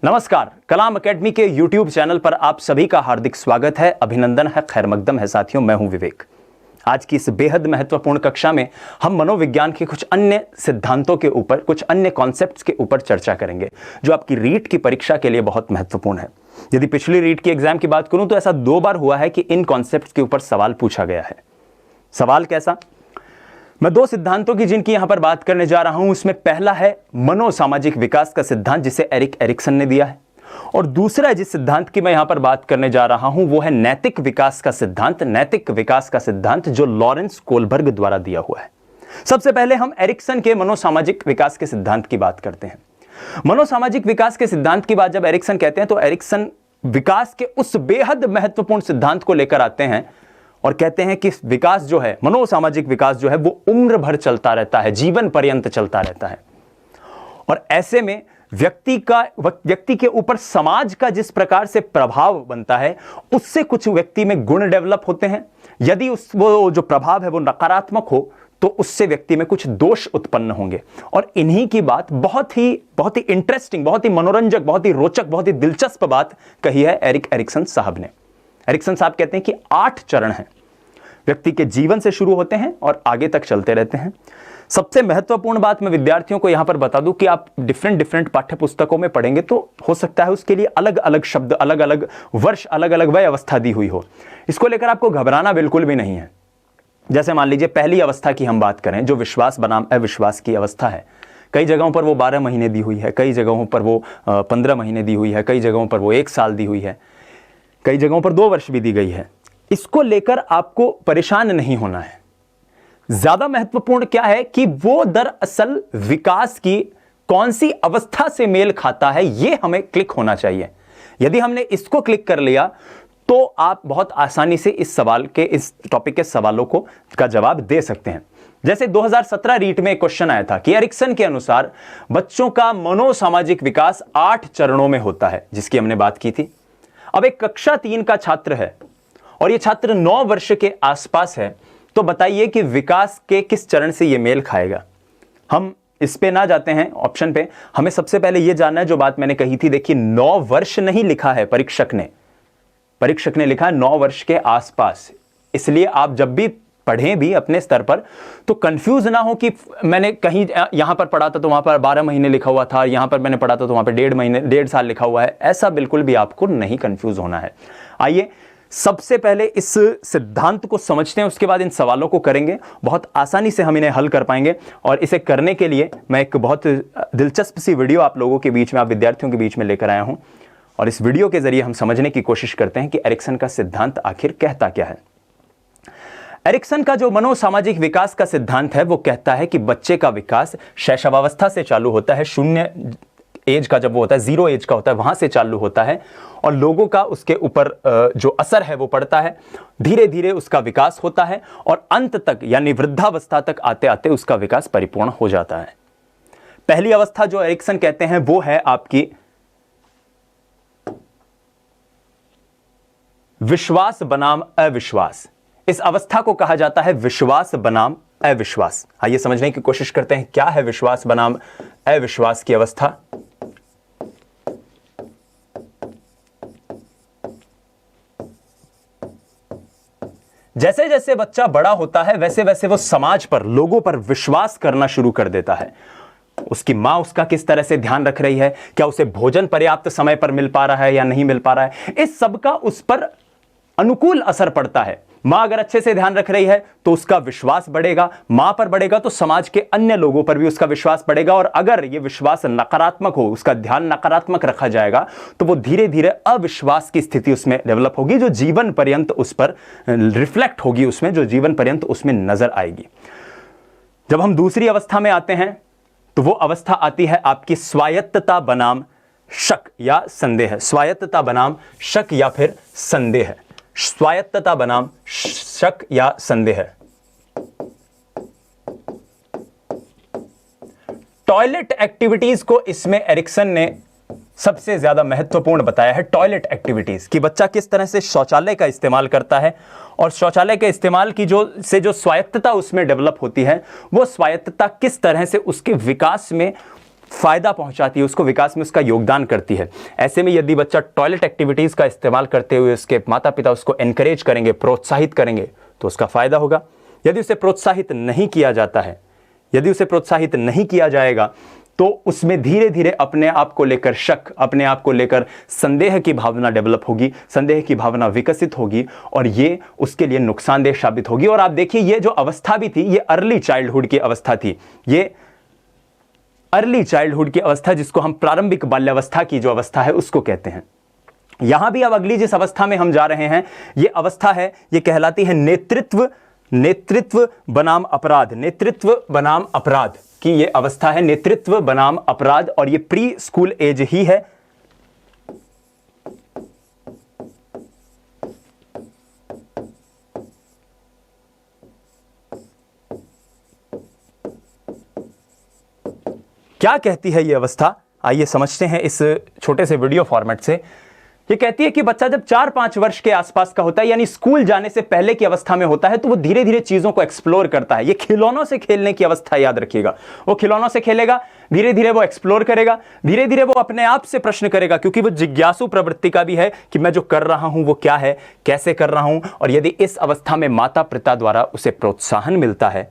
नमस्कार, कलाम एकेडमी के YouTube channel पर आप सभी का हार्दिक स्वागत है, अभिनंदन है, खैर मकदम है साथियों। मैं हूं विवेक। आज की इस बेहद महत्वपूर्ण कक्षा में हम मनोविज्ञान के कुछ अन्य सिद्धांतों के ऊपर, कुछ अन्य कॉन्सेप्ट्स के ऊपर चर्चा करेंगे जो आपकी रीट की परीक्षा के लिए बहुत महत्वपूर्ण है। यदि पिछली रीट की एग्जाम की बात करूं तो ऐसा 2 बार हुआ है कि इन कॉन्सेप्ट्स के ऊपर सवाल पूछा गया है। सवाल कैसा? मैं 2 सिद्धांतों की जिनकी यहां पर बात करने जा रहा हूं, उसमें पहला है मनोसामाजिक विकास का सिद्धांत जिसे एरिक एरिक्सन ने दिया है, और दूसरा जिस सिद्धांत की मैं यहां पर बात करने जा रहा हूं वो है नैतिक विकास का सिद्धांत, नैतिक विकास का सिद्धांत जो लॉरेंस कोलबर्ग द्वारा दिया हुआ है। सबसे पहले हम एरिक्सन के मनोसामाजिक विकास के सिद्धांत की बात करते हैं। मनोसामाजिक विकास के सिद्धांत की बात जब एरिक्सन कहते हैं तो एरिक्सन विकास के उस बेहद महत्वपूर्ण सिद्धांत को लेकर आते हैं और कहते हैं कि विकास जो है, मनोसामाजिक विकास जो है वो उम्र भर चलता रहता है, जीवन पर्यंत चलता रहता है। और ऐसे में व्यक्ति के ऊपर समाज का जिस प्रकार से प्रभाव बनता है उससे कुछ व्यक्ति में गुण डेवलप होते हैं। यदि वो जो प्रभाव है वो नकारात्मक हो तो उससे व्यक्ति में कुछ दोष उत्पन्न होंगे। और इन्हीं की बात बहुत ही इंटरेस्टिंग, बहुत ही मनोरंजक, बहुत ही रोचक, बहुत ही दिलचस्प बात कही है एरिक एरिक्सन साहब ने। एरिक्सन साहब कहते हैं कि 8 चरण हैं, व्यक्ति के जीवन से शुरू होते हैं और आगे तक चलते रहते हैं। सबसे महत्वपूर्ण बात मैं विद्यार्थियों को यहां पर बता दूं कि आप डिफरेंट पाठ्य पुस्तकों में पढ़ेंगे तो हो सकता है उसके लिए अलग अलग शब्द, अलग अलग वर्ष, अलग अलग वय अवस्था दी हुई हो। इसको लेकर आपको घबराना बिल्कुल भी नहीं है। जैसे मान लीजिए पहली अवस्था की हम बात करें जो विश्वास बनाम अविश्वास की अवस्था है, कई जगहों पर वो 12 महीने दी हुई है, कई जगहों पर वो 15 महीने दी हुई है, कई जगहों पर वो 1 साल दी हुई है, कई जगहों पर 2 वर्ष भी दी गई है। इसको लेकर आपको परेशान नहीं होना है। ज्यादा महत्वपूर्ण क्या है कि वो दरअसल विकास की कौन सी अवस्था से मेल खाता है, यह हमें क्लिक होना चाहिए। यदि हमने इसको क्लिक कर लिया तो आप बहुत आसानी से इस टॉपिक के सवालों का जवाब दे सकते हैं। जैसे 2017 रीट में एक क्वेश्चन आया था कि एरिक्सन के अनुसार बच्चों का मनोसामाजिक विकास 8 चरणों में होता है, जिसकी हमने बात की थी। अब एक कक्षा 3 का छात्र है और यह छात्र 9 वर्ष के आसपास है, तो बताइए कि विकास के किस चरण से यह मेल खाएगा। हम इस पे ना जाते हैं ऑप्शन पे, हमें सबसे पहले यह जानना है जो बात मैंने कही थी। देखिए 9 वर्ष नहीं लिखा है परीक्षक ने लिखा है 9 वर्ष के आसपास। इसलिए आप जब भी पढ़ें भी अपने स्तर पर तो कंफ्यूज ना हो कि मैंने कहीं यहां पर पढ़ा था तो वहां पर 12 महीने लिखा हुआ था, यहां पर मैंने पढ़ा था तो वहां पर 1.5 साल लिखा हुआ है। ऐसा बिल्कुल भी आपको नहीं कंफ्यूज होना है। आइए सबसे पहले इस सिद्धांत को समझते हैं, उसके बाद इन सवालों को करेंगे। बहुत आसानी से हम इन्हें हल कर पाएंगे। और इसे करने के लिए मैं एक बहुत दिलचस्प सी वीडियो आप लोगों के बीच में, आप विद्यार्थियों के बीच में लेकर आया हूं, और इस वीडियो के जरिए हम समझने की कोशिश करते हैं कि एरिक्सन का सिद्धांत आखिर कहता क्या है। एरिक्सन का जो मनोसामाजिक विकास का सिद्धांत है वो कहता है कि बच्चे का विकास शैशवावस्था से चालू होता है, 0 एज का जब वो होता है, 0 एज का होता है, वहां से चालू होता है, और लोगों का उसके ऊपर जो असर है वो पड़ता है। धीरे धीरे उसका विकास होता है और अंत तक यानी वृद्धावस्था तक आते आते उसका विकास परिपूर्ण हो जाता है। पहली अवस्था जो एरिक्सन कहते हैं वो है आपकी विश्वास बनाम अविश्वास। इस अवस्था को कहा जाता है विश्वास बनाम अविश्वास। आइए समझने की कोशिश करते हैं क्या है विश्वास बनाम अविश्वास की अवस्था। जैसे जैसे बच्चा बड़ा होता है वैसे वैसे वो समाज पर, लोगों पर विश्वास करना शुरू कर देता है। उसकी मां उसका किस तरह से ध्यान रख रही है, क्या उसे भोजन पर्याप्त समय पर मिल पा रहा है या नहीं मिल पा रहा है, इस सब का उस पर अनुकूल असर पड़ता है। मां अगर अच्छे से ध्यान रख रही है तो उसका विश्वास बढ़ेगा, मां पर बढ़ेगा तो समाज के अन्य लोगों पर भी उसका विश्वास बढ़ेगा। और अगर यह विश्वास नकारात्मक हो, उसका ध्यान नकारात्मक रखा जाएगा तो वो धीरे धीरे अविश्वास की स्थिति उसमें डेवलप होगी, जो जीवन पर्यंत उस पर रिफ्लेक्ट होगी, उसमें जो जीवन पर्यंत उसमें नजर आएगी। जब हम दूसरी अवस्था में आते हैं तो वो अवस्था आती है आपकी स्वायत्तता बनाम शक या संदेह। स्वायत्तता बनाम शक या फिर संदेह। स्वायत्तता बनाम शक या संदेह। टॉयलेट एक्टिविटीज को इसमें एरिक्सन ने सबसे ज्यादा महत्वपूर्ण बताया है। टॉयलेट एक्टिविटीज कि बच्चा किस तरह से शौचालय का इस्तेमाल करता है और शौचालय के इस्तेमाल की जो स्वायत्तता उसमें डेवलप होती है, वो स्वायत्तता किस तरह से उसके विकास में फायदा पहुंचाती है, उसको विकास में उसका योगदान करती है। ऐसे में यदि बच्चा टॉयलेट एक्टिविटीज का इस्तेमाल करते हुए उसके माता पिता उसको एनकरेज करेंगे, प्रोत्साहित करेंगे, तो उसका फायदा होगा। यदि उसे प्रोत्साहित नहीं किया जाता है, यदि उसे प्रोत्साहित नहीं किया जाएगा, तो उसमें धीरे धीरे अपने आप को लेकर शक, अपने आप को लेकर संदेह की भावना डेवलप होगी, संदेह की भावना विकसित होगी, और ये उसके लिए नुकसानदेह साबित होगी। और आप देखिए, ये जो अवस्था भी थी, ये अर्ली चाइल्डहुड की अवस्था थी। ये अर्ली चाइल्डहुड की अवस्था, जिसको हम प्रारंभिक बाल्यावस्था की जो अवस्था है उसको कहते हैं। यहां भी अब अगली जिस अवस्था में हम जा रहे हैं, ये अवस्था है, ये कहलाती है नेतृत्व बनाम अपराध। नेतृत्व बनाम अपराध की ये अवस्था है, नेतृत्व बनाम अपराध, और ये प्री स्कूल एज ही है। क्या कहती है ये अवस्था, आइए समझते हैं इस छोटे से वीडियो फॉर्मेट से। ये कहती है कि बच्चा जब 4-5 वर्ष के आसपास का होता है, यानी स्कूल जाने से पहले की अवस्था में होता है, तो वो धीरे धीरे चीजों को एक्सप्लोर करता है। ये खिलौनों से खेलने की अवस्था, याद रखिएगा। वो खिलौनों से खेलेगा, धीरे धीरे वो एक्सप्लोर करेगा, धीरे धीरे वो अपने आप से प्रश्न करेगा, क्योंकि वो जिज्ञासु प्रवृत्ति का भी है कि मैं जो कर रहा हूं वो क्या है, कैसे कर रहा हूं। और यदि इस अवस्था में माता पिता द्वारा उसे प्रोत्साहन मिलता है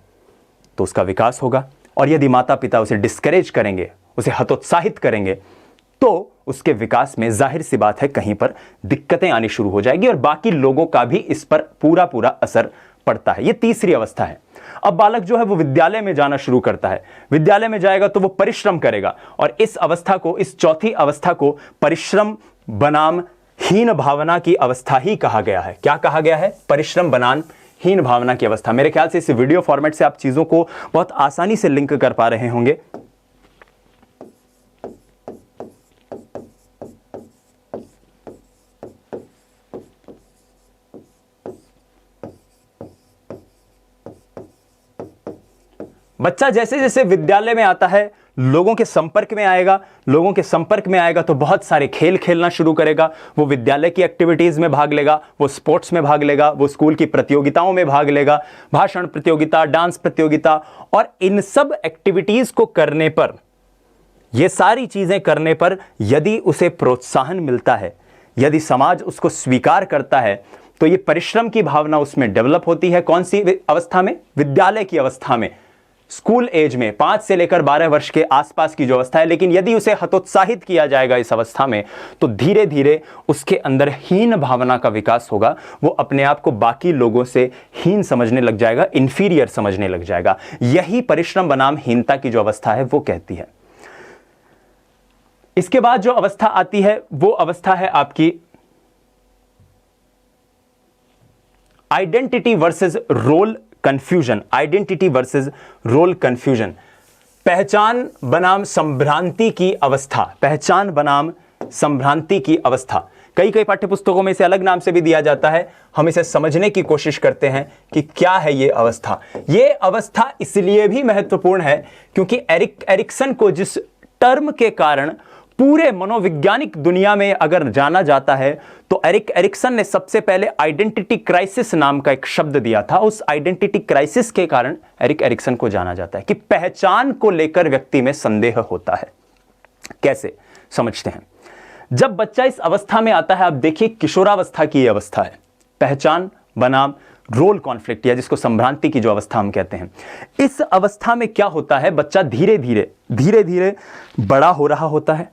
तो उसका विकास होगा, और यदि माता पिता उसे डिस्करेज करेंगे, उसे हतोत्साहित करेंगे, तो उसके विकास में जाहिर सी बात है कहीं पर दिक्कतें आनी शुरू हो जाएगी, और बाकी लोगों का भी इस पर पूरा पूरा असर पड़ता है। ये तीसरी अवस्था है। अब बालक जो है वो विद्यालय में जाना शुरू करता है। विद्यालय में जाएगा तो वो परिश्रम करेगा, और इस अवस्था को, इस चौथी अवस्था को परिश्रम बनाम हीन भावना की अवस्था ही कहा गया है। क्या कहा गया है? परिश्रम बनाम हीन भावना की अवस्था। मेरे ख्याल से इस वीडियो फॉर्मेट से आप चीजों को बहुत आसानी से लिंक कर पा रहे होंगे। बच्चा जैसे जैसे विद्यालय में आता है, लोगों के संपर्क में आएगा, लोगों के संपर्क में आएगा तो बहुत सारे खेल खेलना शुरू करेगा। वो विद्यालय की एक्टिविटीज में भाग लेगा, वो स्पोर्ट्स में भाग लेगा, वो स्कूल की प्रतियोगिताओं में भाग लेगा, भाषण प्रतियोगिता, डांस प्रतियोगिता, और इन सब एक्टिविटीज को करने पर, ये सारी चीजें करने पर यदि उसे प्रोत्साहन मिलता है, यदि समाज उसको स्वीकार करता है, तो ये परिश्रम की भावना उसमें डेवलप होती है। कौन सी अवस्था में? विद्यालय की अवस्था में, स्कूल एज में, 5 से लेकर 12 वर्ष के आसपास की जो अवस्था है। लेकिन यदि उसे हतोत्साहित किया जाएगा इस अवस्था में, तो धीरे धीरे उसके अंदर हीन भावना का विकास होगा। वो अपने आप को बाकी लोगों से हीन समझने लग जाएगा, इंफीरियर समझने लग जाएगा। यही परिश्रम बनाम हीनता की जो अवस्था है वो कहती है। इसके बाद जो अवस्था आती है वो अवस्था है आपकी identity versus role confusion. Identity versus role confusion, पहचान बनाम संभ्रांति की अवस्था। पहचान बनाम संभ्रांति की अवस्था, कई कई पाठ्यपुस्तकों में इसे अलग नाम से भी दिया जाता है। हम इसे समझने की कोशिश करते हैं कि क्या है ये अवस्था। ये अवस्था इसलिए भी महत्वपूर्ण है क्योंकि एरिक्सन को जिस टर्म के कारण पूरे मनोवैज्ञानिक दुनिया में अगर जाना जाता है, तो एरिक्सन ने सबसे पहले आइडेंटिटी क्राइसिस नाम का एक शब्द दिया था। उस आइडेंटिटी क्राइसिस के कारण एरिक्सन को जाना जाता है कि पहचान को लेकर व्यक्ति में संदेह होता है। कैसे समझते हैं? जब बच्चा इस अवस्था में आता है, आप देखिए किशोरावस्था की यह अवस्था है, पहचान बनाम रोल कॉन्फ्लिक्ट, या जिसको संभ्रांति की जो अवस्था हम कहते हैं। इस अवस्था में क्या होता है? बच्चा धीरे धीरे बड़ा हो रहा होता है,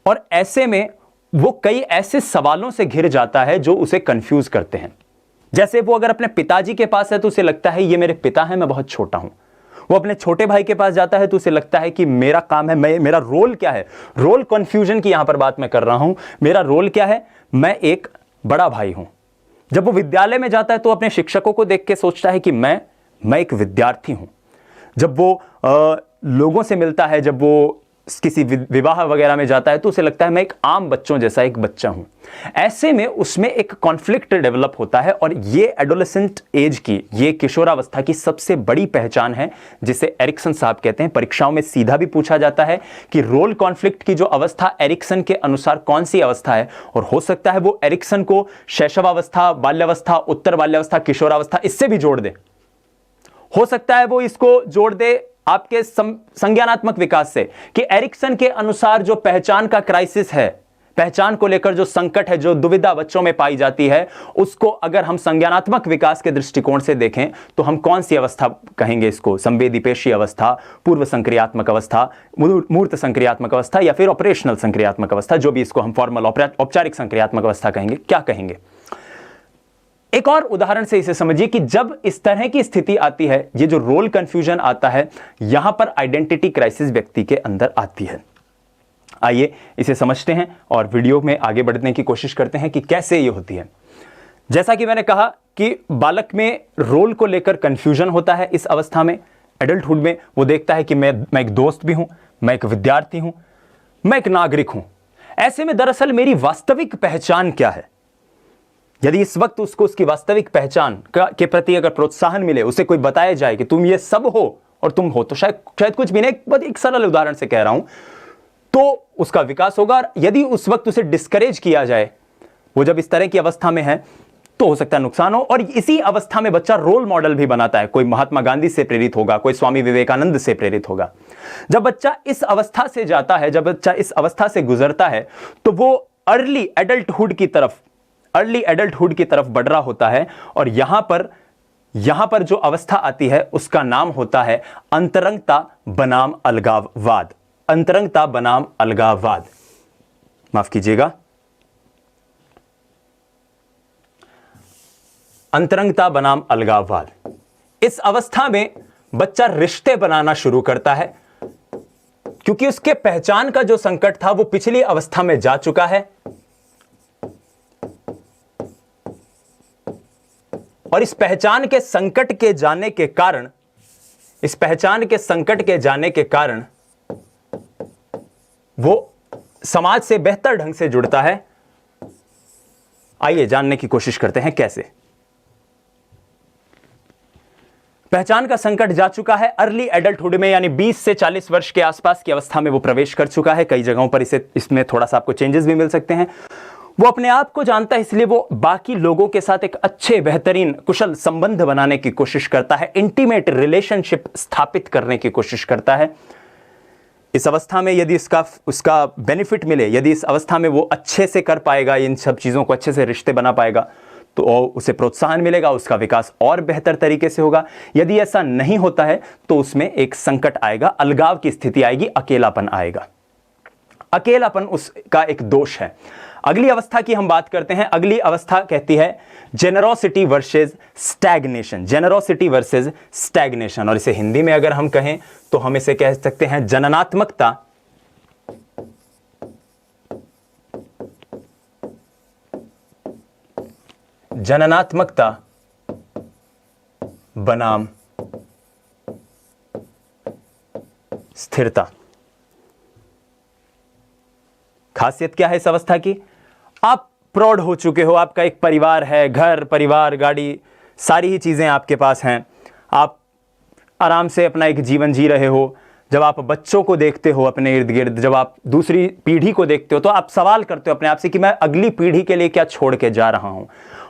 और ऐसे में वो कई ऐसे सवालों से घिर जाता है जो उसे कंफ्यूज करते हैं। जैसे वो अगर अपने पिताजी के पास है तो उसे लगता है ये मेरे पिता हैं, मैं बहुत छोटा हूं। वो अपने छोटे भाई के पास जाता है तो उसे लगता है कि मेरा काम है, मेरा रोल क्या है। रोल कंफ्यूजन की यहां पर बात मैं कर रहा हूं। मेरा रोल क्या है? मैं एक बड़ा भाई हूं। जब वो विद्यालय में जाता है तो अपने शिक्षकों को देख के सोचता है कि मैं एक विद्यार्थी हूं। जब वो लोगों से मिलता है, जब वो किसी विवाह वगैरह में जाता है तो उसे लगता है मैं एक आम बच्चों जैसा एक बच्चा हूं। ऐसे में उसमें एक कॉन्फ्लिक्ट डेवलप होता है, और ये एडोलेसेंट एज की, ये किशोरावस्था की सबसे बड़ी पहचान है, जिसे एरिक्सन साहब कहते हैं। परीक्षाओं में सीधा भी पूछा जाता है कि रोल कॉन्फ्लिक्ट की जो अवस्था एरिक्सन के अनुसार कौन सी अवस्था है, और हो सकता है वो एरिक्सन को शैशवावस्था, बाल्यावस्था, उत्तर बाल्यावस्था, किशोरावस्था इससे भी जोड़ दे। हो सकता है वो इसको जोड़ दे आपके संज्ञानात्मक विकास से कि एरिक्सन के अनुसार जो पहचान का क्राइसिस है, पहचान को लेकर जो संकट है, जो दुविधा बच्चों में पाई जाती है, उसको अगर हम संज्ञानात्मक विकास के दृष्टिकोण से देखें तो हम कौन सी अवस्था कहेंगे इसको? संवेदीपेशी अवस्था, पूर्व संक्रियात्मक अवस्था, मूर्त संक्रियात्मक अवस्था, या फिर ऑपरेशनल संक्रियात्मक अवस्था, जो भी इसको हम फॉर्मल औपचारिक संक्रियात्मक अवस्था कहेंगे, क्या कहेंगे? एक और उदाहरण से इसे समझिए कि जब इस तरह की स्थिति आती है, ये जो रोल कंफ्यूजन आता है, यहां पर आइडेंटिटी क्राइसिस व्यक्ति के अंदर आती है। आइए इसे समझते हैं और वीडियो में आगे बढ़ने की कोशिश करते हैं कि कैसे ये होती है। जैसा कि मैंने कहा कि बालक में रोल को लेकर कंफ्यूजन होता है इस अवस्था में। एडल्टहुड में वो देखता है कि मैं एक दोस्त भी हूं, मैं एक विद्यार्थी हूं, मैं एक नागरिक हूं। ऐसे में दरअसल मेरी वास्तविक पहचान क्या है? यदि इस वक्त उसको उसकी वास्तविक पहचान के प्रति अगर प्रोत्साहन मिले, उसे कोई बताया जाए कि तुम ये सब हो और तुम हो, तो शायद कुछ भी नहीं, एक सरल उदाहरण से कह रहा हूं, तो उसका विकास होगा। और यदि उस वक्त उसे डिस्करेज किया जाए, वो जब इस तरह की अवस्था में है, तो हो सकता है नुकसान हो। और इसी अवस्था में बच्चा रोल मॉडल भी बनाता है। कोई महात्मा गांधी से प्रेरित होगा, कोई स्वामी विवेकानंद से प्रेरित होगा। जब बच्चा इस अवस्था से जाता है, जब बच्चा इस अवस्था से गुजरता है, तो वो अर्ली एडल्टहुड की तरफ बढ़ रहा होता है। और यहां पर जो अवस्था आती है, उसका नाम होता है अंतरंगता बनाम अलगाववाद। अंतरंगता बनाम अलगाववाद, माफ कीजिएगा, अंतरंगता बनाम अलगाववाद। इस अवस्था में बच्चा रिश्ते बनाना शुरू करता है, क्योंकि उसके पहचान का जो संकट था वो पिछली अवस्था में जा चुका है। और इस पहचान के संकट के जाने के कारण वो समाज से बेहतर ढंग से जुड़ता है। आइए जानने की कोशिश करते हैं कैसे। पहचान का संकट जा चुका है अर्ली एडल्टहुड में, यानी 20 से 40 वर्ष के आसपास की अवस्था में वो प्रवेश कर चुका है। कई जगहों पर इसमें थोड़ा सा आपको चेंजेस भी मिल सकते हैं। वो अपने आप को जानता है, इसलिए वो बाकी लोगों के साथ एक अच्छे, बेहतरीन, कुशल संबंध बनाने की कोशिश करता है, इंटीमेट रिलेशनशिप स्थापित करने की कोशिश करता है। इस अवस्था में यदि उसका बेनिफिट मिले, यदि इस अवस्था में वो अच्छे से कर पाएगा, इन सब चीज़ों को अच्छे से रिश्ते बना पाएगा, तो उसे प्रोत्साहन मिलेगा, उसका विकास और बेहतर तरीके से होगा। यदि ऐसा नहीं होता है तो उसमें एक संकट आएगा, अलगाव की स्थिति आएगी, अकेलापन आएगा। अकेलापन उसका एक दोष है। अगली अवस्था की हम बात करते हैं। अगली अवस्था कहती है generosity versus stagnation. Generosity versus stagnation, और इसे हिंदी में अगर हम कहें तो हम इसे कह सकते हैं जननात्मकता बनाम स्थिरता। खासियत क्या है इस अवस्था की? आप प्रौढ़ हो चुके हो, आपका एक परिवार है, घर परिवार, गाड़ी, सारी ही चीज़ें आपके पास हैं, आप आराम से अपना एक जीवन जी रहे हो। जब आप बच्चों को देखते हो अपने इर्द गिर्द, जब आप दूसरी पीढ़ी को देखते हो, तो आप सवाल करते हो अपने आप से कि मैं अगली पीढ़ी के लिए क्या छोड़ के जा रहा हूं।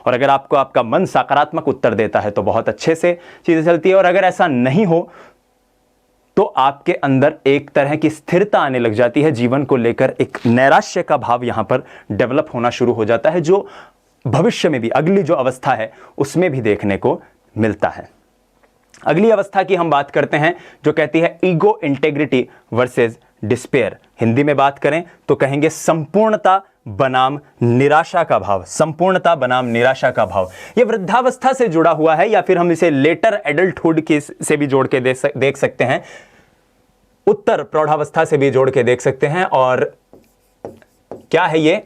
और अगर आपको आपका मन सकारात्मक उत्तर देता है तो बहुत अच्छे से चीज़ें चलती है, और अगर ऐसा नहीं हो तो आपके अंदर एक तरह की स्थिरता आने लग जाती है। जीवन को लेकर एक नैराश्य का भाव यहां पर डेवलप होना शुरू हो जाता है, जो भविष्य में भी अगली जो अवस्था है उसमें भी देखने को मिलता है। अगली अवस्था की हम बात करते हैं जो कहती है ego integrity versus despair. Hindi में बात करें तो कहेंगे संपूर्णता बनाम निराशा का भाव। संपूर्णता बनाम निराशा का भाव, यह वृद्धावस्था से जुड़ा हुआ है, या फिर हम इसे लेटर एडल्टहुड के से भी जोड़ के देख सकते हैं, उत्तर प्रौढ़ावस्था से भी जोड़ के देख सकते हैं। और क्या है ये?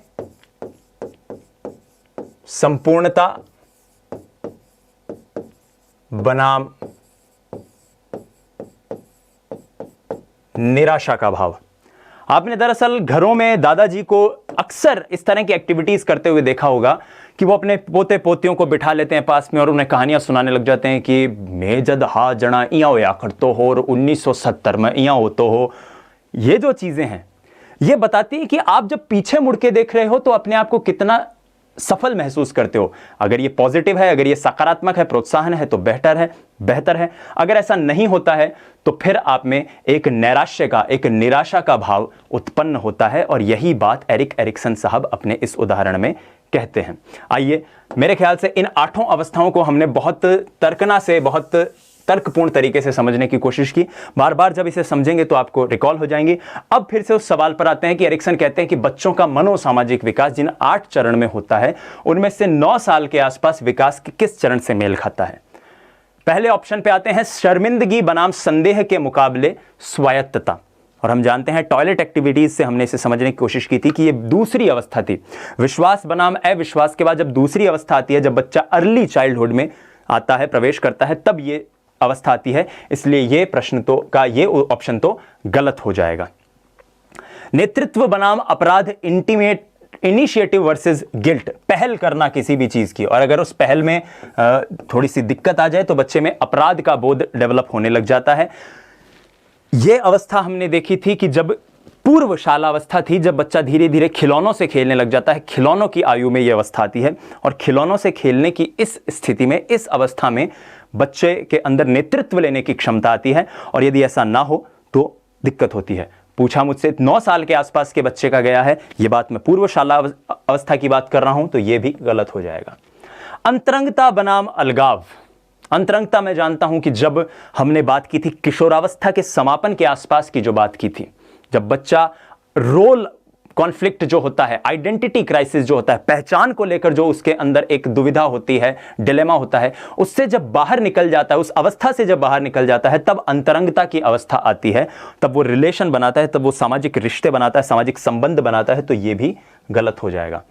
संपूर्णता बनाम निराशा का भाव। आपने दरअसल घरों में दादाजी को अक्सर इस तरह की एक्टिविटीज करते हुए देखा होगा कि वो अपने पोते पोतियों को बिठा लेते हैं पास में और उन्हें कहानियां सुनाने लग जाते हैं कि मैं जद हा जड़ा इया होया करतो हो और 1970 में इया होतो हो। ये जो चीजें हैं ये बताती है कि आप जब पीछे मुड़ के देख रहे हो तो अपने आप को कितना सफल महसूस करते हो। अगर ये पॉजिटिव है, अगर ये सकारात्मक है, प्रोत्साहन है, तो बेहतर है। अगर ऐसा नहीं होता है तो फिर आप में एक नैराश्य का, एक निराशा का भाव उत्पन्न होता है, और यही बात एरिक एरिक्सन साहब अपने इस उदाहरण में कहते हैं। आइए, मेरे ख्याल से इन 8 अवस्थाओं को हमने बहुत तर्कना से, बहुत तर्कपूर्ण तरीके से समझने की कोशिश की। बार बार जब इसे समझेंगे तो आपको रिकॉल हो जाएंगी। अब फिर से उस सवाल पर आते हैं कि एरिक्सन कहते हैं कि बच्चों का मनोसामाजिक विकास जिन 8 चरण में होता है, उनमें से 9 साल के आसपास विकास के किस चरण से मेल खाता है। पहले ऑप्शन पे आते हैं, शर्मिंदगी बनाम संदेह के मुकाबले स्वायत्तता। और हम जानते हैं टॉयलेट एक्टिविटीज से हमने इसे समझने की कोशिश की थी कि ये दूसरी अवस्था थी। विश्वास बनाम अविश्वास के बाद जब दूसरी अवस्था आती है, जब बच्चा अर्ली चाइल्डहुड में आता है, प्रवेश करता है, तब ये अवस्था आती है। इसलिए ये प्रश्न तो का ये ऑप्शन तो गलत हो जाएगा। नेतृत्व बनाम अपराध, इनिशिएटिव वर्सेस गिल्ट, पहल करना किसी भी चीज की, और अगर उस पहल में थोड़ी सी दिक्कत आ जाए तो बच्चे में अपराध का बोध डेवलप होने लग जाता है। यह अवस्था हमने देखी थी कि जब पूर्व शाला अवस्था थी, जब बच्चा धीरे धीरे खिलौनों से खेलने लग जाता है, खिलौनों की आयु में यह अवस्था आती है, और खिलौनों से खेलने की इस स्थिति में, इस अवस्था में बच्चे के अंदर नेतृत्व लेने की क्षमता आती है, और यदि ऐसा ना हो तो दिक्कत होती है। पूछा मुझसे 9 साल के आसपास के बच्चे का गया है, यह बात मैं पूर्व शाला अवस्था की बात कर रहा हूं, तो यह भी गलत हो जाएगा। अंतरंगता बनाम अलगाव, अंतरंगता मैं जानता हूं कि जब हमने बात की थी किशोरावस्था के समापन के आसपास की जो बात की थी, जब बच्चा रोल कॉन्फ्लिक्ट जो होता है, आइडेंटिटी क्राइसिस जो होता है, पहचान को लेकर जो उसके अंदर एक दुविधा होती है, डिलेमा होता है, उससे जब बाहर निकल जाता है, उस अवस्था से जब बाहर निकल जाता है, तब अंतरंगता की अवस्था आती है, तब वो रिलेशन बनाता है, तब वो सामाजिक रिश्ते बनाता है, सामाजिक संबंध बनाता है, तो ये भी गलत हो जाएगा।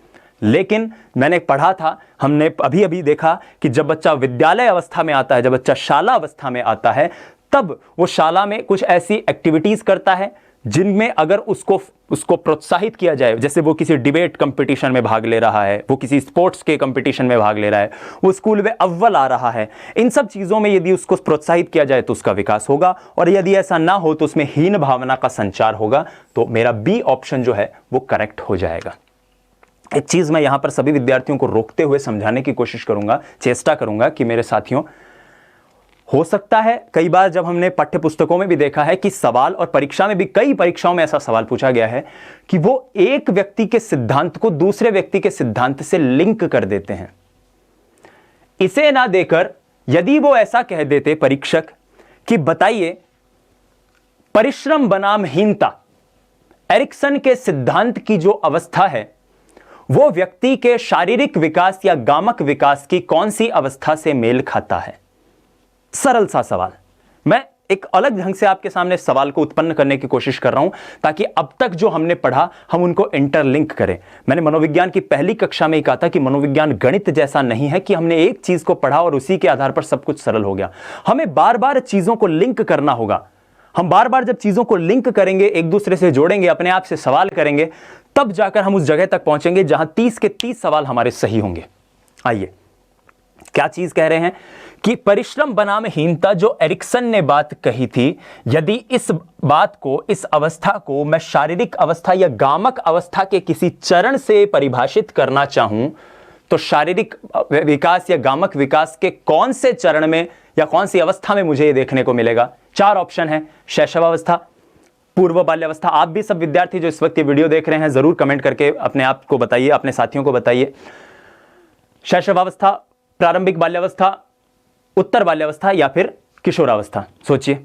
लेकिन मैंने पढ़ा था, हमने अभी अभी देखा कि जब बच्चा विद्यालय अवस्था में आता है, जब बच्चा शाला अवस्था में आता है, तब वो शाला में कुछ ऐसी एक्टिविटीज करता है जिनमें अगर उसको प्रोत्साहित किया जाए, जैसे वो किसी डिबेट कंपटीशन में भाग ले रहा है, वो किसी स्पोर्ट्स के कंपटीशन में भाग ले रहा है, वो स्कूल में अव्वल आ रहा है, इन सब चीज़ों में यदि उसको प्रोत्साहित किया जाए तो उसका विकास होगा, और यदि ऐसा ना हो तो उसमें हीन भावना का संचार होगा। तो मेरा बी ऑप्शन जो है वो करेक्ट हो जाएगा। एक चीज़ मैं यहां पर सभी विद्यार्थियों को रोकते हुए समझाने की कोशिश करूंगा, चेष्टा करूंगा कि मेरे साथियों, हो सकता है कई बार जब हमने पाठ्य पुस्तकों में भी देखा है कि सवाल, और परीक्षा में भी कई परीक्षाओं में ऐसा सवाल पूछा गया है कि वो एक व्यक्ति के सिद्धांत को दूसरे व्यक्ति के सिद्धांत से लिंक कर देते हैं। इसे ना देकर यदि वो ऐसा कह देते परीक्षक कि बताइए परिश्रम बनाम हीनता, एरिक्सन के सिद्धांत की जो अवस्था है वो व्यक्ति के शारीरिक विकास या गामक विकास की कौन सी अवस्था से मेल खाता है। सरल सा सवाल, मैं एक अलग ढंग से आपके सामने सवाल को उत्पन्न करने की कोशिश कर रहा हूं ताकि अब तक जो हमने पढ़ा हम उनको इंटरलिंक करें। मैंने मनोविज्ञान की पहली कक्षा में ही कहा था कि मनोविज्ञान गणित जैसा नहीं है कि हमने एक चीज को पढ़ा और उसी के आधार पर सब कुछ सरल हो गया। हमें बार बार चीजों को लिंक करना होगा। हम बार बार जब चीजों को लिंक करेंगे, एक दूसरे से जोड़ेंगे, अपने आप से सवाल करेंगे, तब जाकर हम उस जगह तक पहुंचेंगे जहां 30 के 30 सवाल हमारे सही होंगे। आइए, क्या चीज कह रहे हैं कि परिश्रम बनाम हीनता जो एरिक्सन ने बात कही थी, यदि इस बात को, इस अवस्था को मैं शारीरिक अवस्था या गामक अवस्था के किसी चरण से परिभाषित करना चाहूं तो शारीरिक विकास या गामक विकास के कौन से चरण में या कौन सी अवस्था में मुझे ये देखने को मिलेगा। 4 ऑप्शन है, शैशवावस्था, पूर्व बाल्यावस्था। आप भी सब विद्यार्थी जो इस वक्त ये वीडियो देख रहे हैं जरूर कमेंट करके अपने आप को बताइए, अपने साथियों को बताइए। शैशवावस्था, प्रारंभिक बाल्यावस्था, उत्तर बाल्यावस्था या फिर किशोरावस्था। सोचिए,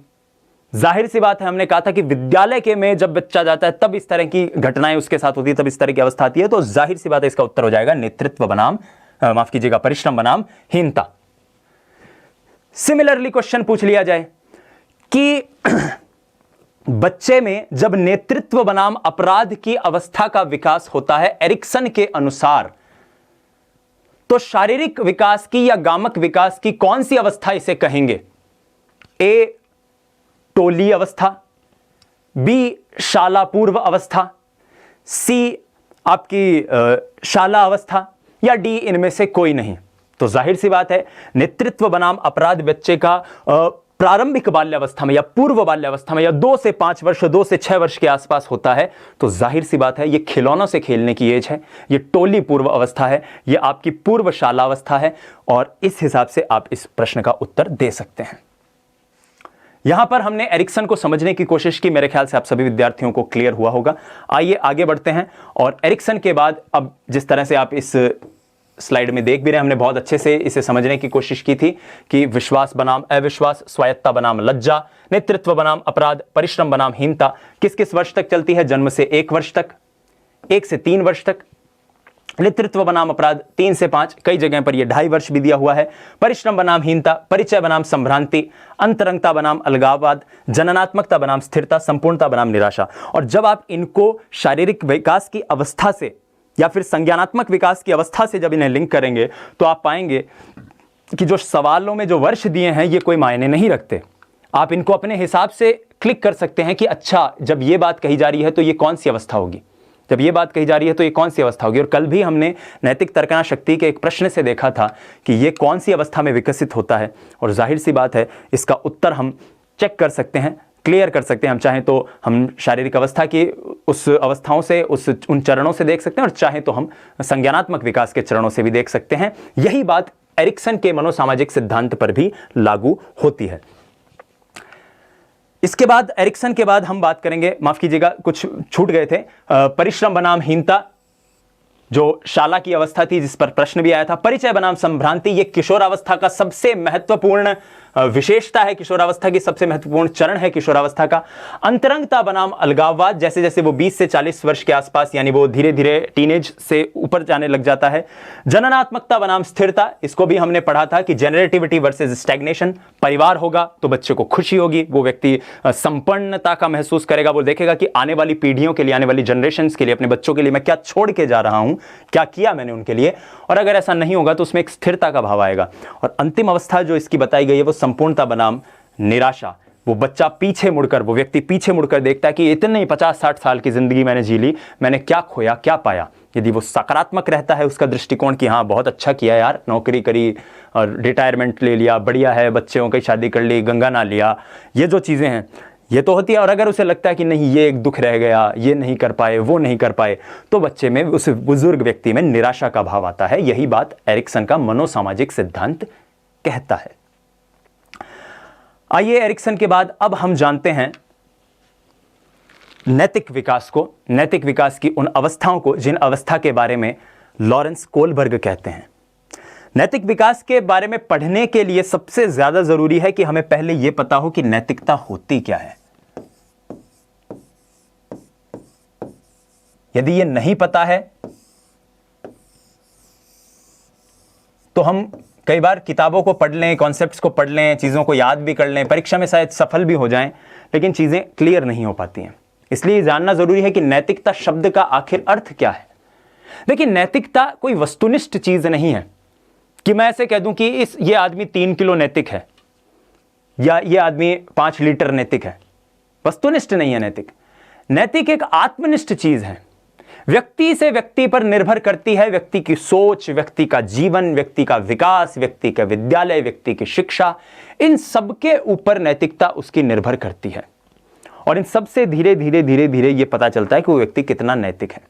जाहिर सी बात है, हमने कहा था कि विद्यालय के में जब बच्चा जाता है तब इस तरह की घटनाएं उसके साथ होती है, तब इस तरह की अवस्था आती है, तो जाहिर सी बात है इसका उत्तर हो जाएगा नेतृत्व बनाम माफ कीजिएगा परिश्रम बनाम हीनता। सिमिलरली क्वेश्चन पूछ लिया जाए कि बच्चे में जब नेतृत्व बनाम अपराध की अवस्था का विकास होता है एरिक्सन के अनुसार, तो शारीरिक विकास की या गामक विकास की कौन सी अवस्था इसे कहेंगे। ए टोली अवस्था, बी शाला पूर्व अवस्था, सी आपकी शाला अवस्था, या डी इनमें से कोई नहीं। तो जाहिर सी बात है नेतृत्व बनाम अपराध बच्चे का प्रारंभिक बाल्यावस्था में या पूर्व बाल्यावस्था में या 2 से 5 वर्ष, 2 से 6 वर्ष के आसपास होता है, तो जाहिर सी बात है ये खिलौनों से खेलने की एज है, ये टोली पूर्व अवस्था है, ये आपकी पूर्व शालावस्था है, और इस हिसाब से आप इस प्रश्न का उत्तर दे सकते हैं। यहां पर हमने एरिक्सन को समझने की कोशिश की, मेरे ख्याल से आप सभी विद्यार्थियों को क्लियर हुआ होगा। आइए आगे बढ़ते हैं, और एरिक्सन के बाद अब जिस तरह से आप इस स्लाइड में देख भी रहे, हमने बहुत अच्छे से इसे समझने की कोशिश की थी कि विश्वास बनाम अविश्वास, स्वायत्ता बनाम लज्जा, नेतृत्व बनाम अपराध, परिश्रम बनाम हीनता किस किस वर्ष तक चलती है? जन्म से 1 वर्ष तक, 1 से 3 वर्ष तक। नेतृत्व बनाम अपराध 3 से 5, कई जगह पर यह 2.5 वर्ष भी दिया हुआ है। परिश्रम बनाम हीनता, परिचय बनाम संभ्रांति, अंतरंगता बनाम अलगाववाद, जननात्मकता बनाम स्थिरता, संपूर्णता बनाम निराशा। और जब आप इनको शारीरिक विकास की अवस्था से या फिर संज्ञानात्मक विकास की अवस्था से जब इन्हें लिंक करेंगे, तो आप पाएंगे कि जो सवालों में जो वर्ष दिए हैं ये कोई मायने नहीं रखते। आप इनको अपने हिसाब से क्लिक कर सकते हैं कि अच्छा, जब ये बात कही जा रही है तो ये कौन सी अवस्था होगी, जब ये बात कही जा रही है तो ये कौन सी अवस्था होगी। और कल भी हमने नैतिक तर्कना शक्ति के एक प्रश्न से देखा था कि ये कौन सी अवस्था में विकसित होता है, और जाहिर सी बात है इसका उत्तर हम चेक कर सकते हैं, क्लियर कर सकते हैं। हम चाहें तो हम शारीरिक अवस्था की उस अवस्थाओं से, उन चरणों से देख सकते हैं, और चाहें तो हम संज्ञानात्मक विकास के चरणों से भी देख सकते हैं। यही बात एरिक्सन के मनोसामाजिक सिद्धांत पर भी लागू होती है। इसके बाद, एरिक्सन के बाद हम बात करेंगे, माफ कीजिएगा कुछ छूट गए थे, परिश्रम बनाम हीनता जो शाला की अवस्था थी, जिस पर प्रश्न भी आया था। परिचय बनाम संभ्रांति, ये किशोरावस्था का सबसे महत्वपूर्ण विशेषता है, किशोरावस्था की सबसे महत्वपूर्ण चरण है किशोरावस्था का। अंतरंगता बनाम अलगाववाद, जैसे जैसे वो 20 से 40 वर्ष के आसपास, यानी वो धीरे धीरे टीनेज से ऊपर जाने लग जाता है। जननात्मकता बनाम स्थिरता, इसको भी हमने पढ़ा था कि जेनरेटिविटी वर्सेस स्टैग्नेशन। परिवार होगा तो बच्चे को खुशी होगी, वो व्यक्ति संपन्नता का महसूस करेगा, वो देखेगा कि आने वाली पीढ़ियों के लिए, आने वाली जनरेशंस के लिए, अपने बच्चों के लिए मैं क्या छोड़ के जा रहा हूं, क्या किया मैंने उनके लिए। और अगर ऐसा नहीं होगा तो उसमें एक स्थिरता का भाव आएगा। और अंतिम अवस्था जो इसकी बताई गई है वो संपूर्णता बनाम निराशा। वो बच्चा पीछे मुड़कर, वो व्यक्ति पीछे मुड़कर देखता है कि इतने 50-60 साल की जिंदगी मैंने जी ली, मैंने क्या खोया, क्या पाया। यदि वो सकारात्मक रहता है उसका दृष्टिकोण कि हाँ बहुत अच्छा किया यार, नौकरी करी और रिटायरमेंट ले लिया, बढ़िया है, बच्चों की शादी कर ली, गंगा ना लिया, ये जो चीज़ें हैं ये तो होती है। और अगर उसे लगता है कि नहीं ये एक दुख रह गया, ये नहीं कर पाए, वो नहीं कर पाए, तो बच्चे में, उस बुजुर्ग व्यक्ति में निराशा का भाव आता है। यही बात एरिक्सन का मनोसामाजिक सिद्धांत कहता है। आइए एरिक्सन के बाद अब हम जानते हैं नैतिक विकास को, नैतिक विकास की उन अवस्थाओं को जिन अवस्था के बारे में लॉरेंस कोलबर्ग कहते हैं। नैतिक विकास के बारे में पढ़ने के लिए सबसे ज्यादा जरूरी है कि हमें पहले यह पता हो कि नैतिकता होती क्या है। यदि यह नहीं पता है तो हम कई बार किताबों को पढ़ लें, कॉन्सेप्ट्स को पढ़ लें, चीज़ों को याद भी कर लें, परीक्षा में शायद सफल भी हो जाएं, लेकिन चीज़ें क्लियर नहीं हो पाती हैं। इसलिए जानना जरूरी है कि नैतिकता शब्द का आखिर अर्थ क्या है। देखिए, नैतिकता कोई वस्तुनिष्ठ चीज़ नहीं है कि मैं ऐसे कह दूं कि ये आदमी 3 किलो नैतिक है या ये आदमी 5 लीटर नैतिक है। वस्तुनिष्ठ नहीं है नैतिक। नैतिक एक आत्मनिष्ठ चीज़ है, व्यक्ति से व्यक्ति पर निर्भर करती है। व्यक्ति की सोच, व्यक्ति का जीवन, व्यक्ति का विकास, व्यक्ति का विद्यालय, व्यक्ति की शिक्षा, इन सबके ऊपर नैतिकता उसकी निर्भर करती है। और इन सबसे धीरे धीरे धीरे धीरे यह पता चलता है कि वो व्यक्ति कितना नैतिक है।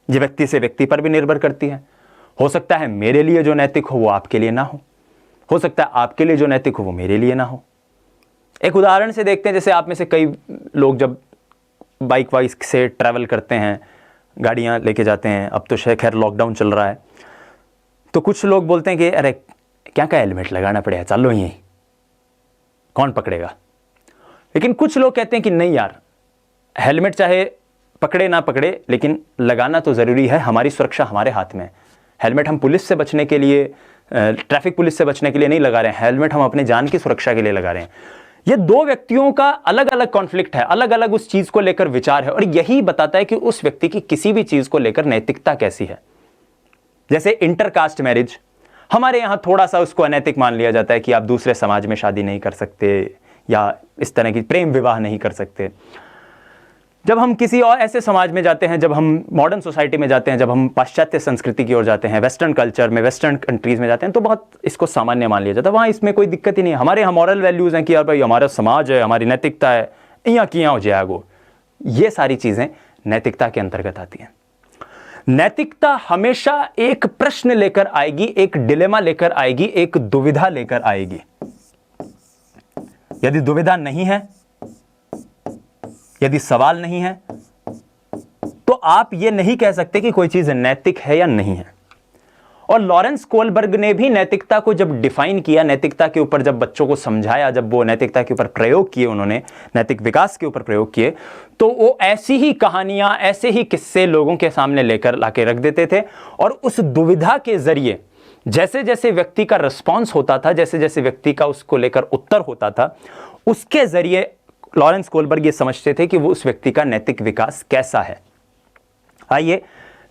ये व्यक्ति से व्यक्ति पर भी निर्भर करती है। हो सकता है मेरे लिए जो नैतिक हो वो आपके लिए ना हो सकता है आपके लिए जो नैतिक हो वो मेरे लिए ना हो। एक उदाहरण से देखते हैं, जैसे आप में से कई लोग जब बाइक वाइक से ट्रैवल करते हैं, गाड़ियां लेके जाते हैं, अब तो खैर लॉकडाउन चल रहा है, तो कुछ लोग बोलते हैं कि अरे क्या हेलमेट लगाना पड़ेगा, चलो यहीं कौन पकड़ेगा। लेकिन कुछ लोग कहते हैं कि नहीं यार, हेलमेट चाहे पकड़े ना पकड़े लेकिन लगाना तो ज़रूरी है, हमारी सुरक्षा हमारे हाथ में। हेलमेट हम पुलिस से बचने के लिए, ट्रैफिक पुलिस से बचने के लिए नहीं लगा रहे हैं, हेलमेट हम अपने जान की सुरक्षा के लिए लगा रहे हैं। ये दो व्यक्तियों का अलग अलग कॉन्फ्लिक्ट है, अलग अलग उस चीज़ को लेकर विचार है, और यही बताता है कि उस व्यक्ति की किसी भी चीज़ को लेकर नैतिकता कैसी है। जैसे इंटरकास्ट मैरिज, हमारे यहाँ थोड़ा सा उसको अनैतिक मान लिया जाता है कि आप दूसरे समाज में शादी नहीं कर सकते या इस तरह की प्रेम विवाह नहीं कर सकते। जब हम किसी और ऐसे समाज में जाते हैं, जब हम मॉडर्न सोसाइटी में जाते हैं, जब हम पाश्चात्य संस्कृति की ओर जाते हैं, वेस्टर्न कल्चर में, वेस्टर्न कंट्रीज में जाते हैं, तो बहुत इसको सामान्य मान लिया जाता है। वहाँ इसमें कोई दिक्कत ही नहीं है। हमारे यहाँ मॉरल वैल्यूज़ हैं कि यार भाई हमारा समाज है, हमारी नैतिकता है, यहाँ किया हो जाएगो, ये सारी चीज़ें नैतिकता के अंतर्गत आती हैं। नैतिकता हमेशा एक प्रश्न लेकर आएगी, एक डिलेमा लेकर आएगी, एक दुविधा लेकर आएगी। यदि दुविधा नहीं है, यदि सवाल नहीं है, तो आप यह नहीं कह सकते कि कोई चीज नैतिक है या नहीं है। और लॉरेंस कोलबर्ग ने भी नैतिकता को जब डिफाइन किया, नैतिकता के ऊपर जब बच्चों को समझाया, जब वो नैतिकता के ऊपर प्रयोग किए, उन्होंने नैतिक विकास के ऊपर प्रयोग किए, तो वो ऐसी ही कहानियां, ऐसे ही किस्से लोगों के सामने लेकर लाके रख देते थे। और उस दुविधा के जरिए जैसे जैसे व्यक्ति का रिस्पॉन्स होता था, जैसे जैसे व्यक्ति का उसको लेकर उत्तर होता था, उसके जरिए लॉरेंस कोलबर्ग ये समझते थे कि वो उस व्यक्ति का नैतिक विकास कैसा है। आइए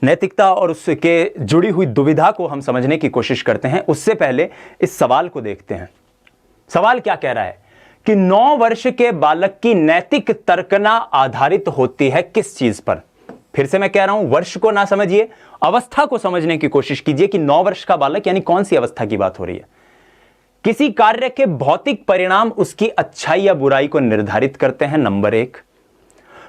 नैतिकता और उसके जुड़ी हुई दुविधा को हम समझने की कोशिश करते हैं। उससे पहले इस सवाल को देखते हैं। सवाल क्या कह रहा है कि 9 वर्ष के बालक की नैतिक तर्कना आधारित होती है किस चीज पर? फिर से मैं कह रहा हूं, वर्ष को ना समझिए, अवस्था को समझने की कोशिश कीजिए कि 9 वर्ष का बालक यानी कौन सी अवस्था की बात हो रही है। किसी कार्य के भौतिक परिणाम उसकी अच्छाई या बुराई को निर्धारित करते हैं, नंबर 1।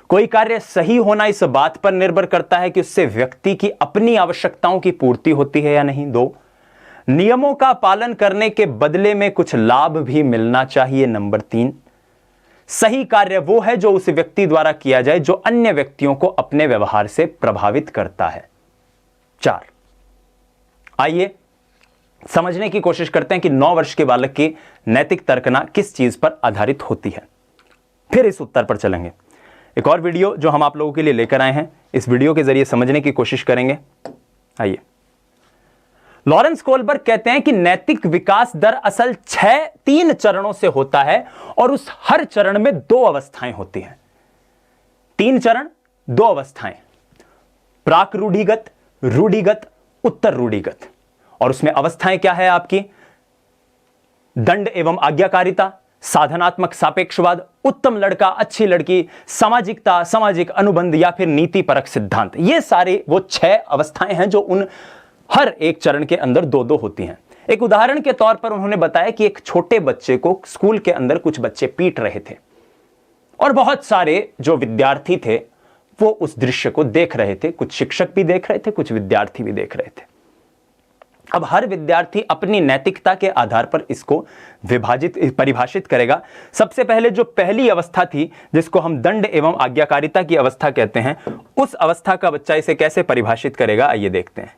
कोई कार्य सही होना इस बात पर निर्भर करता है कि उससे व्यक्ति की अपनी आवश्यकताओं की पूर्ति होती है या नहीं, 2। नियमों का पालन करने के बदले में कुछ लाभ भी मिलना चाहिए, नंबर 3। सही कार्य वो है जो उस व्यक्ति द्वारा किया जाए जो अन्य व्यक्तियों को अपने व्यवहार से प्रभावित करता है, 4। आइए समझने की कोशिश करते हैं कि 9 वर्ष के बालक की नैतिक तर्कना किस चीज पर आधारित होती है, फिर इस उत्तर पर चलेंगे। एक और वीडियो जो हम आप लोगों के लिए लेकर आए हैं, इस वीडियो के जरिए समझने की कोशिश करेंगे। आइए, लॉरेंस कोलबर्ग कहते हैं कि नैतिक विकास दरअसल 3 चरणों से होता है और उस हर चरण में 2 अवस्थाएं होती हैं। 3 चरण, 2 अवस्थाएं, प्राक रूढ़िगत, रूढ़िगत, उत्तर रूढ़िगत। और उसमें अवस्थाएं क्या है आपकी? दंड एवं आज्ञाकारिता, साधनात्मक सापेक्षवाद, उत्तम लड़का, अच्छी लड़की, सामाजिकता, सामाजिक अनुबंध या फिर नीति परक सिद्धांत। ये सारे वो 6 अवस्थाएं हैं जो उन हर एक चरण के अंदर 2-2 होती हैं। एक उदाहरण के तौर पर उन्होंने बताया कि एक छोटे बच्चे को स्कूल के अंदर कुछ बच्चे पीट रहे थे और बहुत सारे जो विद्यार्थी थे वो उस दृश्य को देख रहे थे। कुछ शिक्षक भी देख रहे थे, कुछ विद्यार्थी भी देख रहे थे। अब हर विद्यार्थी अपनी नैतिकता के आधार पर इसको परिभाषित करेगा। सबसे पहले जो पहली अवस्था थी जिसको हम दंड एवं आज्ञाकारिता की अवस्था कहते हैं, उस अवस्था का बच्चा इसे कैसे परिभाषित करेगा, आइए देखते हैं।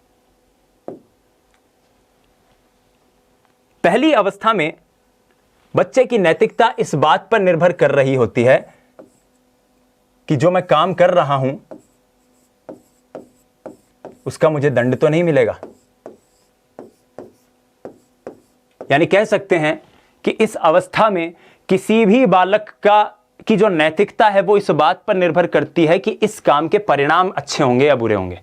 पहली अवस्था में बच्चे की नैतिकता इस बात पर निर्भर कर रही होती है कि जो मैं काम कर रहा हूं उसका मुझे दंड तो नहीं मिलेगा। यानी कह सकते हैं कि इस अवस्था में किसी भी बालक की जो नैतिकता है वो इस बात पर निर्भर करती है कि इस काम के परिणाम अच्छे होंगे या बुरे होंगे।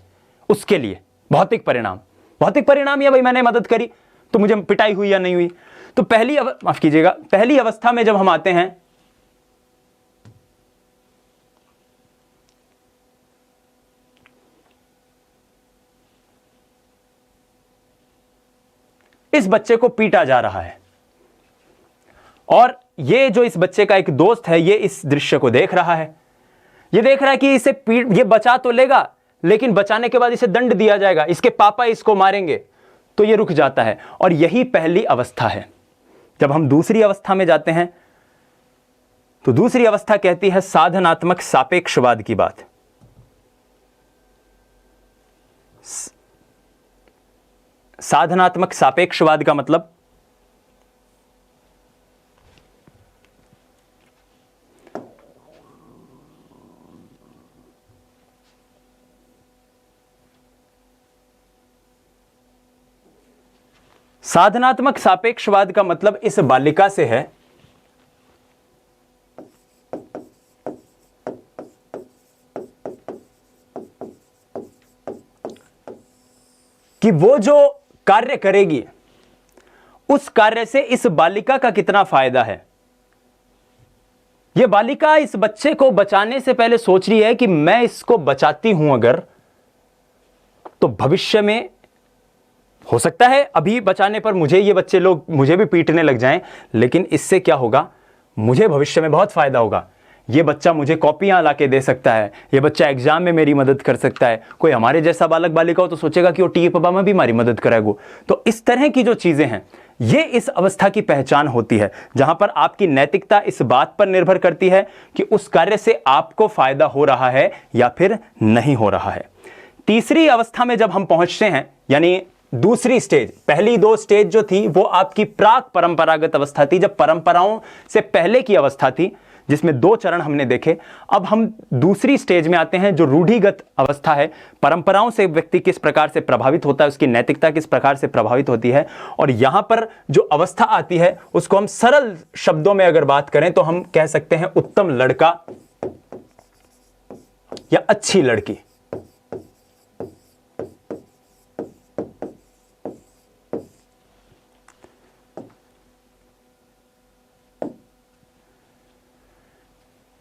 उसके लिए भौतिक परिणाम या भाई मैंने मदद करी तो मुझे पिटाई हुई या नहीं हुई। तो पहली अवस्था में जब हम आते हैं इस बच्चे को पीटा जा रहा है और ये जो इस बच्चे का एक दोस्त है ये इस दृश्य को देख रहा है। ये देख रहा है कि इसे ये बचा तो लेगा लेकिन बचाने के बाद इसे दंड दिया जाएगा, इसके पापा इसको मारेंगे, तो ये रुक जाता है। और यही पहली अवस्था है। जब हम दूसरी अवस्था में जाते हैं तो दूसरी अवस्था कहती है साधनात्मक सापेक्षवाद की बात। साधनात्मक सापेक्षवाद का मतलब साधनात्मक सापेक्षवाद का मतलब इस बालिका से है कि वो जो कार्य करेगी उस कार्य से इस बालिका का कितना फायदा है। ये बालिका इस बच्चे को बचाने से पहले सोच रही है कि मैं इसको बचाती हूं अगर, तो भविष्य में हो सकता है अभी बचाने पर मुझे ये बच्चे लोग मुझे भी पीटने लग जाएं, लेकिन इससे क्या होगा, मुझे भविष्य में बहुत फायदा होगा। ये बच्चा मुझे कॉपियां ला के दे सकता है, ये बच्चा एग्जाम में मेरी मदद कर सकता है। कोई हमारे जैसा बालक बालिका हो तो सोचेगा कि वो टी पापा में भी हमारी मदद कराएगा। तो इस तरह की जो चीजें हैं, ये इस अवस्था की पहचान होती है, जहां पर आपकी नैतिकता इस बात पर निर्भर करती है कि उस कार्य से आपको फायदा हो रहा है या फिर नहीं हो रहा है। तीसरी अवस्था में जब हम पहुंचते हैं, यानी दूसरी स्टेज, पहली दो स्टेज जो थी वो आपकी प्राक परंपरागत अवस्था थी, जब परंपराओं से पहले की अवस्था थी, जिसमें दो चरण हमने देखे। अब हम दूसरी स्टेज में आते हैं जो रूढ़िगत अवस्था है। परंपराओं से व्यक्ति किस प्रकार से प्रभावित होता है, उसकी नैतिकता किस प्रकार से प्रभावित होती है। और यहां पर जो अवस्था आती है उसको हम सरल शब्दों में अगर बात करें तो हम कह सकते हैं उत्तम लड़का या अच्छी लड़की।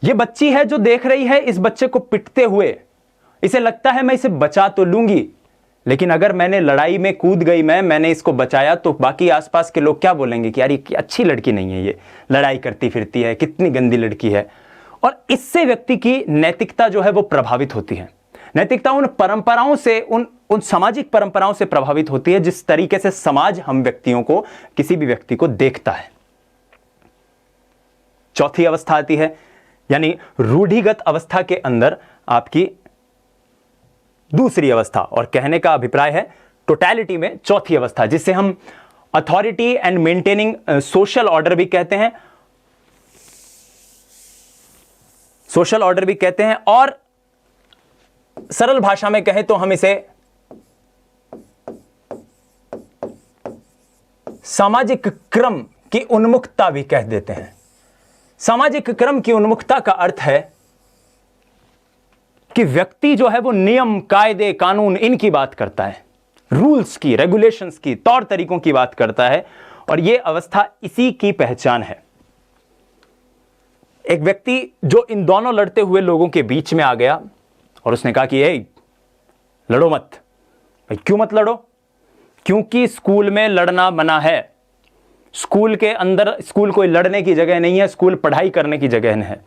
ये बच्ची है जो देख रही है इस बच्चे को पिटते हुए, इसे लगता है मैं इसे बचा तो लूंगी, लेकिन अगर मैंने लड़ाई में कूद गई, मैंने इसको बचाया, तो बाकी आसपास के लोग क्या बोलेंगे कि यार ये अच्छी लड़की नहीं है, ये लड़ाई करती फिरती है, कितनी गंदी लड़की है। और इससे व्यक्ति की नैतिकता जो है वो प्रभावित होती है। नैतिकता उन परंपराओं से, उन सामाजिक परंपराओं से प्रभावित होती है जिस तरीके से समाज हम व्यक्तियों को, किसी भी व्यक्ति को देखता है। चौथी अवस्था आती है, यानी रूढ़िगत अवस्था के अंदर आपकी दूसरी अवस्था, और कहने का अभिप्राय है टोटलिटी में चौथी अवस्था, जिसे हम authority and maintaining social order भी कहते हैं, सोशल ऑर्डर भी कहते हैं। और सरल भाषा में कहें तो हम इसे सामाजिक क्रम की उन्मुखता भी कह देते हैं। सामाजिक क्रम की उन्मुखता का अर्थ है कि व्यक्ति जो है वो नियम, कायदे, कानून, इनकी बात करता है, रूल्स की, रेगुलेशंस की, तौर तरीकों की बात करता है, और यह अवस्था इसी की पहचान है। एक व्यक्ति जो इन दोनों लड़ते हुए लोगों के बीच में आ गया और उसने कहा कि ए, लड़ो मत। भाई क्यों मत लड़ो? क्योंकि स्कूल में लड़ना मना है। स्कूल के अंदर, स्कूल कोई लड़ने की जगह नहीं है, स्कूल पढ़ाई करने की जगह है।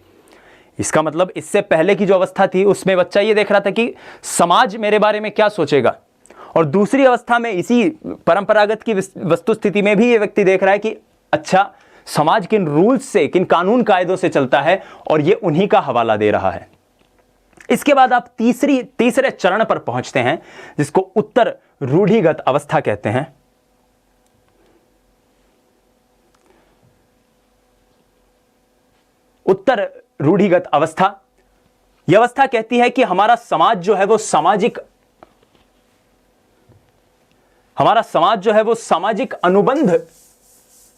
इसका मतलब इससे पहले की जो अवस्था थी उसमें बच्चा ये देख रहा था कि समाज मेरे बारे में क्या सोचेगा, और दूसरी अवस्था में इसी परंपरागत की वस्तु स्थिति में भी ये व्यक्ति देख रहा है कि अच्छा, समाज किन रूल्स से, किन कानून कायदों से चलता है, और ये उन्हीं का हवाला दे रहा है। इसके बाद आप तीसरे चरण पर पहुंचते हैं, जिसको उत्तर रूढ़िगत अवस्था कहते हैं। उत्तर रूढ़िगत अवस्था, यह अवस्था कहती है कि हमारा समाज जो है वो सामाजिक अनुबंध,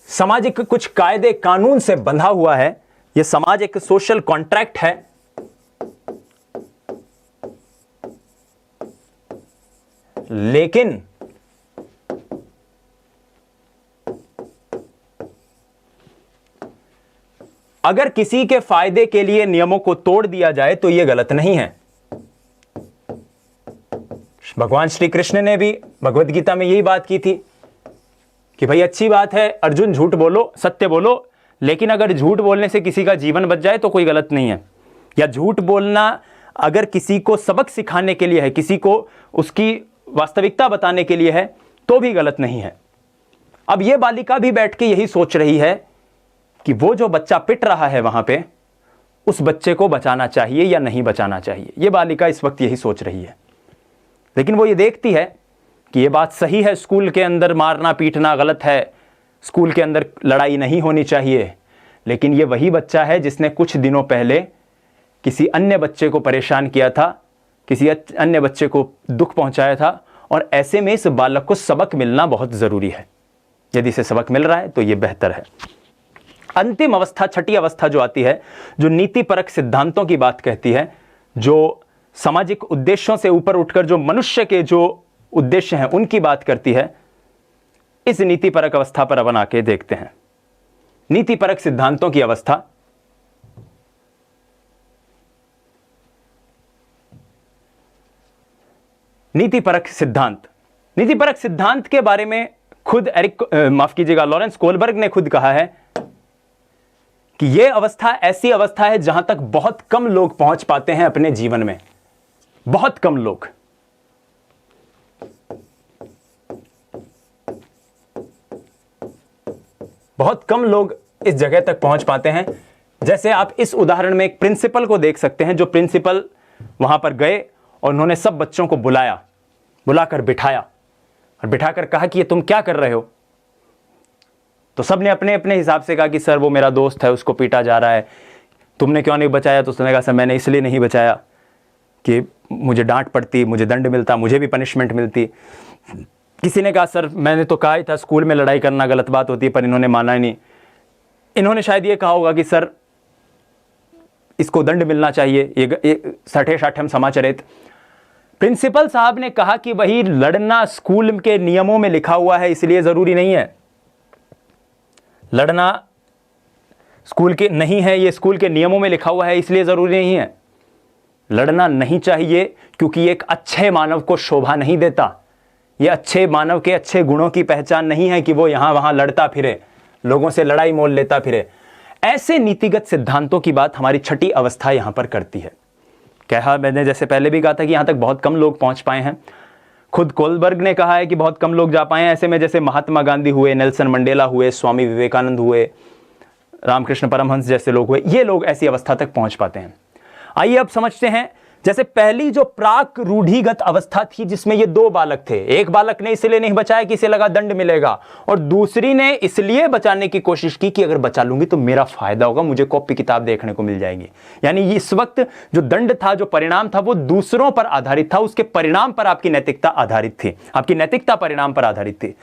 सामाजिक कुछ कायदे कानून से बंधा हुआ है। यह समाज एक सोशल कॉन्ट्रैक्ट है, लेकिन अगर किसी के फायदे के लिए नियमों को तोड़ दिया जाए तो यह गलत नहीं है। भगवान श्री कृष्ण ने भी भगवत गीता में यही बात की थी कि भाई अच्छी बात है अर्जुन, झूठ बोलो, सत्य बोलो, लेकिन अगर झूठ बोलने से किसी का जीवन बच जाए तो कोई गलत नहीं है। या झूठ बोलना अगर किसी को सबक सिखाने के लिए है, किसी को उसकी वास्तविकता बताने के लिए है, तो भी गलत नहीं है। अब यह बालिका भी बैठ के यही सोच रही है कि वो जो बच्चा पिट रहा है वहां पे, उस बच्चे को बचाना चाहिए या नहीं बचाना चाहिए। यह बालिका इस वक्त यही सोच रही है। लेकिन वो ये देखती है कि यह बात सही है, स्कूल के अंदर मारना पीटना गलत है, स्कूल के अंदर लड़ाई नहीं होनी चाहिए। लेकिन ये वही बच्चा है जिसने कुछ दिनों पहले किसी अन्य बच्चे को परेशान किया था, किसी अन्य बच्चे को दुख पहुंचाया था, और ऐसे में इस बालक को सबक मिलना बहुत जरूरी है। यदि इसे सबक मिल रहा है तो यह बेहतर है। अंतिम अवस्था, छठी अवस्था जो आती है, जो नीतिपरक सिद्धांतों की बात कहती है, जो सामाजिक उद्देश्यों से ऊपर उठकर जो मनुष्य के जो उद्देश्य हैं उनकी बात करती है। इस नीतिपरक अवस्था पर अपन आके देखते हैं। नीतिपरक सिद्धांतों की अवस्था, नीतिपरक सिद्धांत। नीतिपरक सिद्धांत के बारे में खुद लॉरेंस कोलबर्ग ने खुद कहा है कि यह अवस्था ऐसी अवस्था है जहां तक बहुत कम लोग पहुंच पाते हैं अपने जीवन में। बहुत कम लोग। बहुत कम लोग इस जगह तक पहुंच पाते हैं। जैसे आप इस उदाहरण में एक प्रिंसिपल को देख सकते हैं, जो प्रिंसिपल वहां पर गए और उन्होंने सब बच्चों को बुलाकर बिठाया और बिठाकर कहा कि ये तुम क्या कर रहे हो। तो सब ने अपने अपने हिसाब से कहा कि सर वो मेरा दोस्त है, उसको पीटा जा रहा है, तुमने क्यों नहीं बचाया। तो उसने कहा सर मैंने इसलिए नहीं बचाया कि मुझे डांट पड़ती, मुझे दंड मिलता, मुझे भी पनिशमेंट मिलती। किसी ने कहा सर मैंने तो कहा ही था स्कूल में लड़ाई करना गलत बात होती है, पर इन्होंने माना ही नहीं। इन्होंने शायद ये कहा होगा कि सर इसको दंड मिलना चाहिए, ये सठे साठम समाचरित। प्रिंसिपल साहब ने कहा कि वही लड़ना स्कूल के नियमों में लिखा हुआ है, इसलिए जरूरी नहीं है। लड़ना स्कूल के नहीं है, ये स्कूल के नियमों में लिखा हुआ है, इसलिए जरूरी नहीं है। लड़ना नहीं चाहिए क्योंकि ये एक अच्छे मानव को शोभा नहीं देता। ये अच्छे मानव के अच्छे गुणों की पहचान नहीं है कि वो यहां वहां लड़ता फिरे, लोगों से लड़ाई मोल लेता फिरे। ऐसे नीतिगत सिद्धांतों की बात हमारी छठी अवस्था यहां पर करती है। कहा मैंने जैसे पहले भी कहा था कि यहां तक बहुत कम लोग पहुंच पाए हैं। खुद कोलबर्ग ने कहा है कि बहुत कम लोग जा पाए हैं। ऐसे में जैसे महात्मा गांधी हुए, नेल्सन मंडेला हुए, स्वामी विवेकानंद हुए, रामकृष्ण परमहंस जैसे लोग हुए, ये लोग ऐसी अवस्था तक पहुंच पाते हैं। आइए अब समझते हैं। जैसे पहली जो प्राक रूढ़िगत अवस्था थी जिसमें ये दो बालक थे, एक बालक ने इसलिए नहीं बचाया कि इसे लगा दंड मिलेगा, और दूसरी ने इसलिए बचाने की कोशिश की कि अगर बचा लूंगी तो मेरा फायदा होगा, मुझे कॉपी किताब देखने को मिल जाएगी। यानी इस वक्त जो दंड था, जो परिणाम था, वो दूसरों पर आधारित था, उसके परिणाम पर आपकी नैतिकता आधारित थी, आपकी नैतिकता परिणाम पर आधारित थी।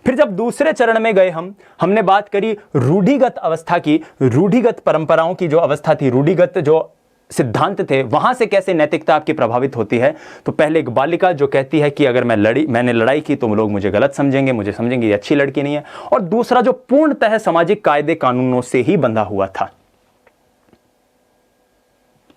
फिर जब दूसरे चरण में गए हमने बात करी रूढ़िगत अवस्था की, रूढ़िगत परंपराओं की जो अवस्था थी, रूढ़िगत जो सिद्धांत थे, वहां से कैसे नैतिकता आपकी प्रभावित होती है। तो पहले एक बालिका जो कहती है कि अगर मैंने लड़ाई की तो लोग मुझे गलत समझेंगे, मुझे समझेंगे ये अच्छी लड़की नहीं है। और दूसरा जो पूर्णतः सामाजिक कायदे कानूनों से ही बंधा हुआ था।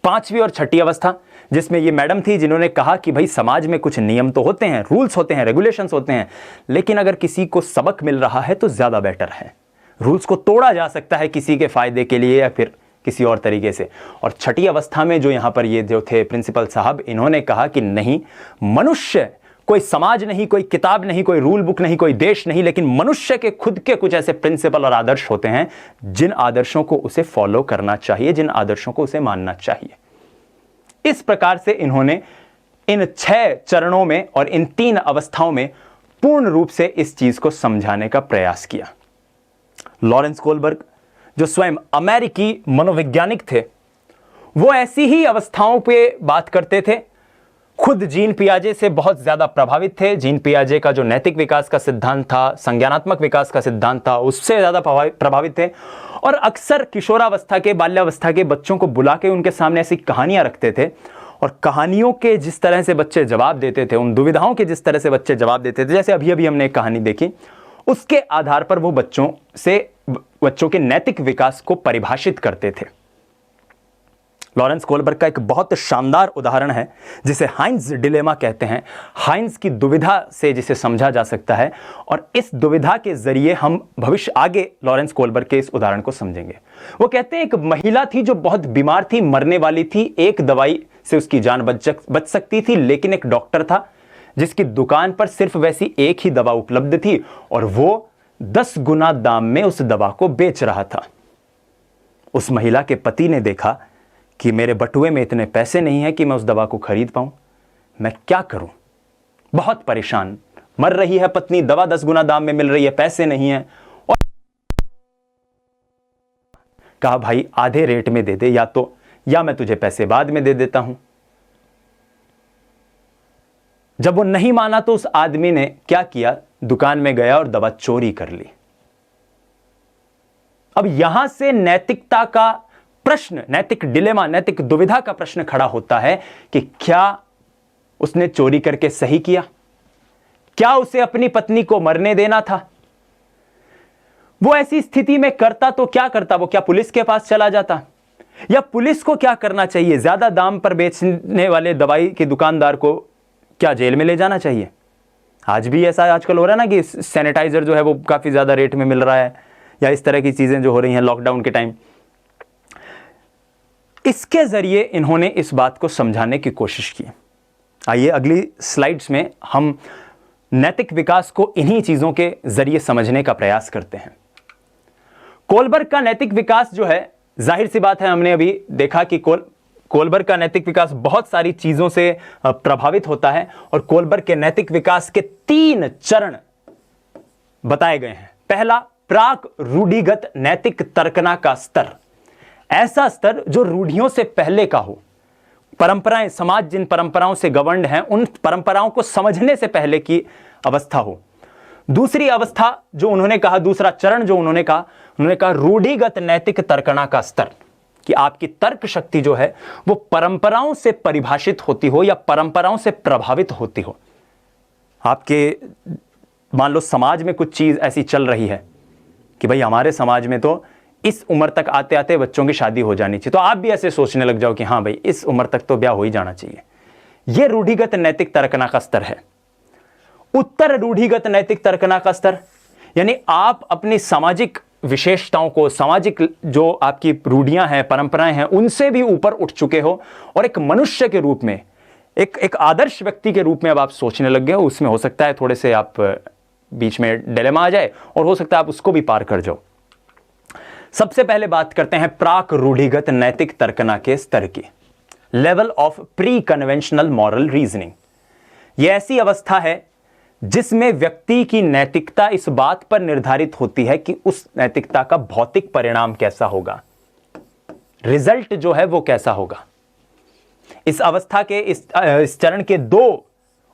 पांचवी और छठी अवस्था जिसमें ये मैडम थी जिन्होंने कहा कि भाई समाज में कुछ नियम तो होते हैं, रूल्स होते हैं, रेगुलेशंस होते हैं, लेकिन अगर किसी को सबक मिल रहा है तो ज्यादा बेटर है। रूल्स को तोड़ा जा सकता है किसी के फायदे के लिए या फिर किसी और तरीके से। और छठी अवस्था में जो यहां पर ये जो थे प्रिंसिपल साहब, इन्होंने कहा कि नहीं, मनुष्य कोई समाज नहीं, कोई किताब नहीं, कोई रूल बुक नहीं, कोई देश नहीं, लेकिन मनुष्य के खुद के कुछ ऐसे प्रिंसिपल और आदर्श होते हैं जिन आदर्शों को उसे फॉलो करना चाहिए, जिन आदर्शों को उसे मानना चाहिए। इस प्रकार से इन्होंने इन 6 चरणों में और इन 3 अवस्थाओं में पूर्ण रूप से इस चीज को समझाने का प्रयास किया। लॉरेंस कोलबर्ग जो स्वयं अमेरिकी मनोवैज्ञानिक थे, वो ऐसी ही अवस्थाओं पे बात करते थे। खुद जीन पियाजे से बहुत ज्यादा प्रभावित थे। जीन पियाजे का जो नैतिक विकास का सिद्धांत था, संज्ञानात्मक विकास का सिद्धांत था, उससे ज्यादा प्रभावित थे। और अक्सर किशोरावस्था के, बाल्यावस्था के बच्चों को बुला के उनके सामने ऐसी कहानियां रखते थे, और कहानियों के जिस तरह से बच्चे जवाब देते थे, उन दुविधाओं के जिस तरह से बच्चे जवाब देते थे, जैसे अभी अभी हमने एक कहानी देखी, उसके आधार पर वो बच्चों के नैतिक विकास को परिभाषित करते थे। लॉरेंस कोलबर्ग का एक बहुत शानदार उदाहरण है जिसे हाइंज डिलेमा कहते हैं। हाइंज की दुविधा से जिसे समझा जा सकता है, और इस दुविधा के जरिए हम भविष्य आगे लॉरेंस कोलबर्ग के इस उदाहरण को समझेंगे। वो कहते हैं एक महिला थी जो बहुत बीमार थी, मरने वाली थी, एक दवाई से उसकी जान बच सकती थी, लेकिन एक डॉक्टर था जिसकी दुकान पर सिर्फ वैसी एक ही दवा उपलब्ध थी, और वो 10 गुना दाम में उस दवा को बेच रहा था। उस महिला के पति ने देखा कि मेरे बटुए में इतने पैसे नहीं है कि मैं उस दवा को खरीद पाऊं, मैं क्या करूं। बहुत परेशान, मर रही है पत्नी, दवा 10 गुना दाम में मिल रही है, पैसे नहीं है। और कहा भाई आधे रेट में दे दे, या मैं तुझे पैसे बाद में दे देता हूं। जब वो नहीं माना तो उस आदमी ने क्या किया, दुकान में गया और दवा चोरी कर ली। अब यहां से नैतिकता का प्रश्न, नैतिक डिलेमा, नैतिक दुविधा का प्रश्न खड़ा होता है कि क्या उसने चोरी करके सही किया? क्या उसे अपनी पत्नी को मरने देना था? वो ऐसी स्थिति में करता तो क्या करता? वो क्या पुलिस के पास चला जाता? या पुलिस को क्या करना चाहिए? ज्यादा दाम पर बेचने वाले दवाई के दुकानदार को क्या जेल में ले जाना चाहिए? आज भी ऐसा आजकल हो रहा है ना कि सैनिटाइजर जो है वो काफ़ी ज़्यादा रेट में मिल रहा है, या इस तरह की चीज़ें जो हो रही हैं लॉकडाउन के टाइम। इसके ज़रिए इन्होंने इस बात को समझाने की कोशिश की। आइए अगली स्लाइड्स में हम नैतिक विकास को इन्हीं चीज़ों के ज़रिए समझने का प्रयास करते हैं। कोलबर्ग का नैतिक विकास जो है, जाहिर सी बात है, हमने अभी देखा कि कोलबर्ग का नैतिक विकास बहुत सारी चीजों से प्रभावित होता है, और कोलबर्ग के नैतिक विकास के 3 चरण बताए गए हैं। पहला, प्राक रूढ़िगत नैतिक तर्कना का स्तर, ऐसा स्तर जो रूढ़ियों से पहले का हो। परंपराएं, समाज जिन परंपराओं से गवर्न्ड हैं, उन परंपराओं को समझने से पहले की अवस्था हो। दूसरी अवस्था जो उन्होंने कहा, दूसरा चरण जो उन्होंने कहा रूढ़िगत नैतिक तर्कना का स्तर, कि आपकी तर्क शक्ति जो है वो परंपराओं से परिभाषित होती हो या परंपराओं से प्रभावित होती हो। आपके मान लो समाज में कुछ चीज ऐसी चल रही है कि भाई हमारे समाज में तो इस उम्र तक आते आते बच्चों की शादी हो जानी चाहिए, तो आप भी ऐसे सोचने लग जाओ कि हाँ भाई इस उम्र तक तो ब्याह हो ही जाना चाहिए। यह रूढ़िगत नैतिक तर्कना का स्तर है। उत्तर रूढ़िगत नैतिक तर्कना का स्तर, यानी आप अपनी सामाजिक विशेषताओं को, सामाजिक जो आपकी रूढ़ियां हैं, परंपराएं हैं, उनसे भी ऊपर उठ चुके हो और एक मनुष्य के रूप में, एक आदर्श व्यक्ति के रूप में अब आप सोचने लग गए हो। उसमें हो सकता है थोड़े से आप बीच में डिलेमा आ जाए, और हो सकता है आप उसको भी पार कर जाओ। सबसे पहले बात करते हैं प्राक रूढ़िगत नैतिक तर्कना के स्तर की, level of pre conventional moral reasoning. यह ऐसी अवस्था है जिसमें व्यक्ति की नैतिकता इस बात पर निर्धारित होती है कि उस नैतिकता का भौतिक परिणाम कैसा होगा, रिजल्ट जो है वो कैसा होगा। इस अवस्था के इस चरण के 2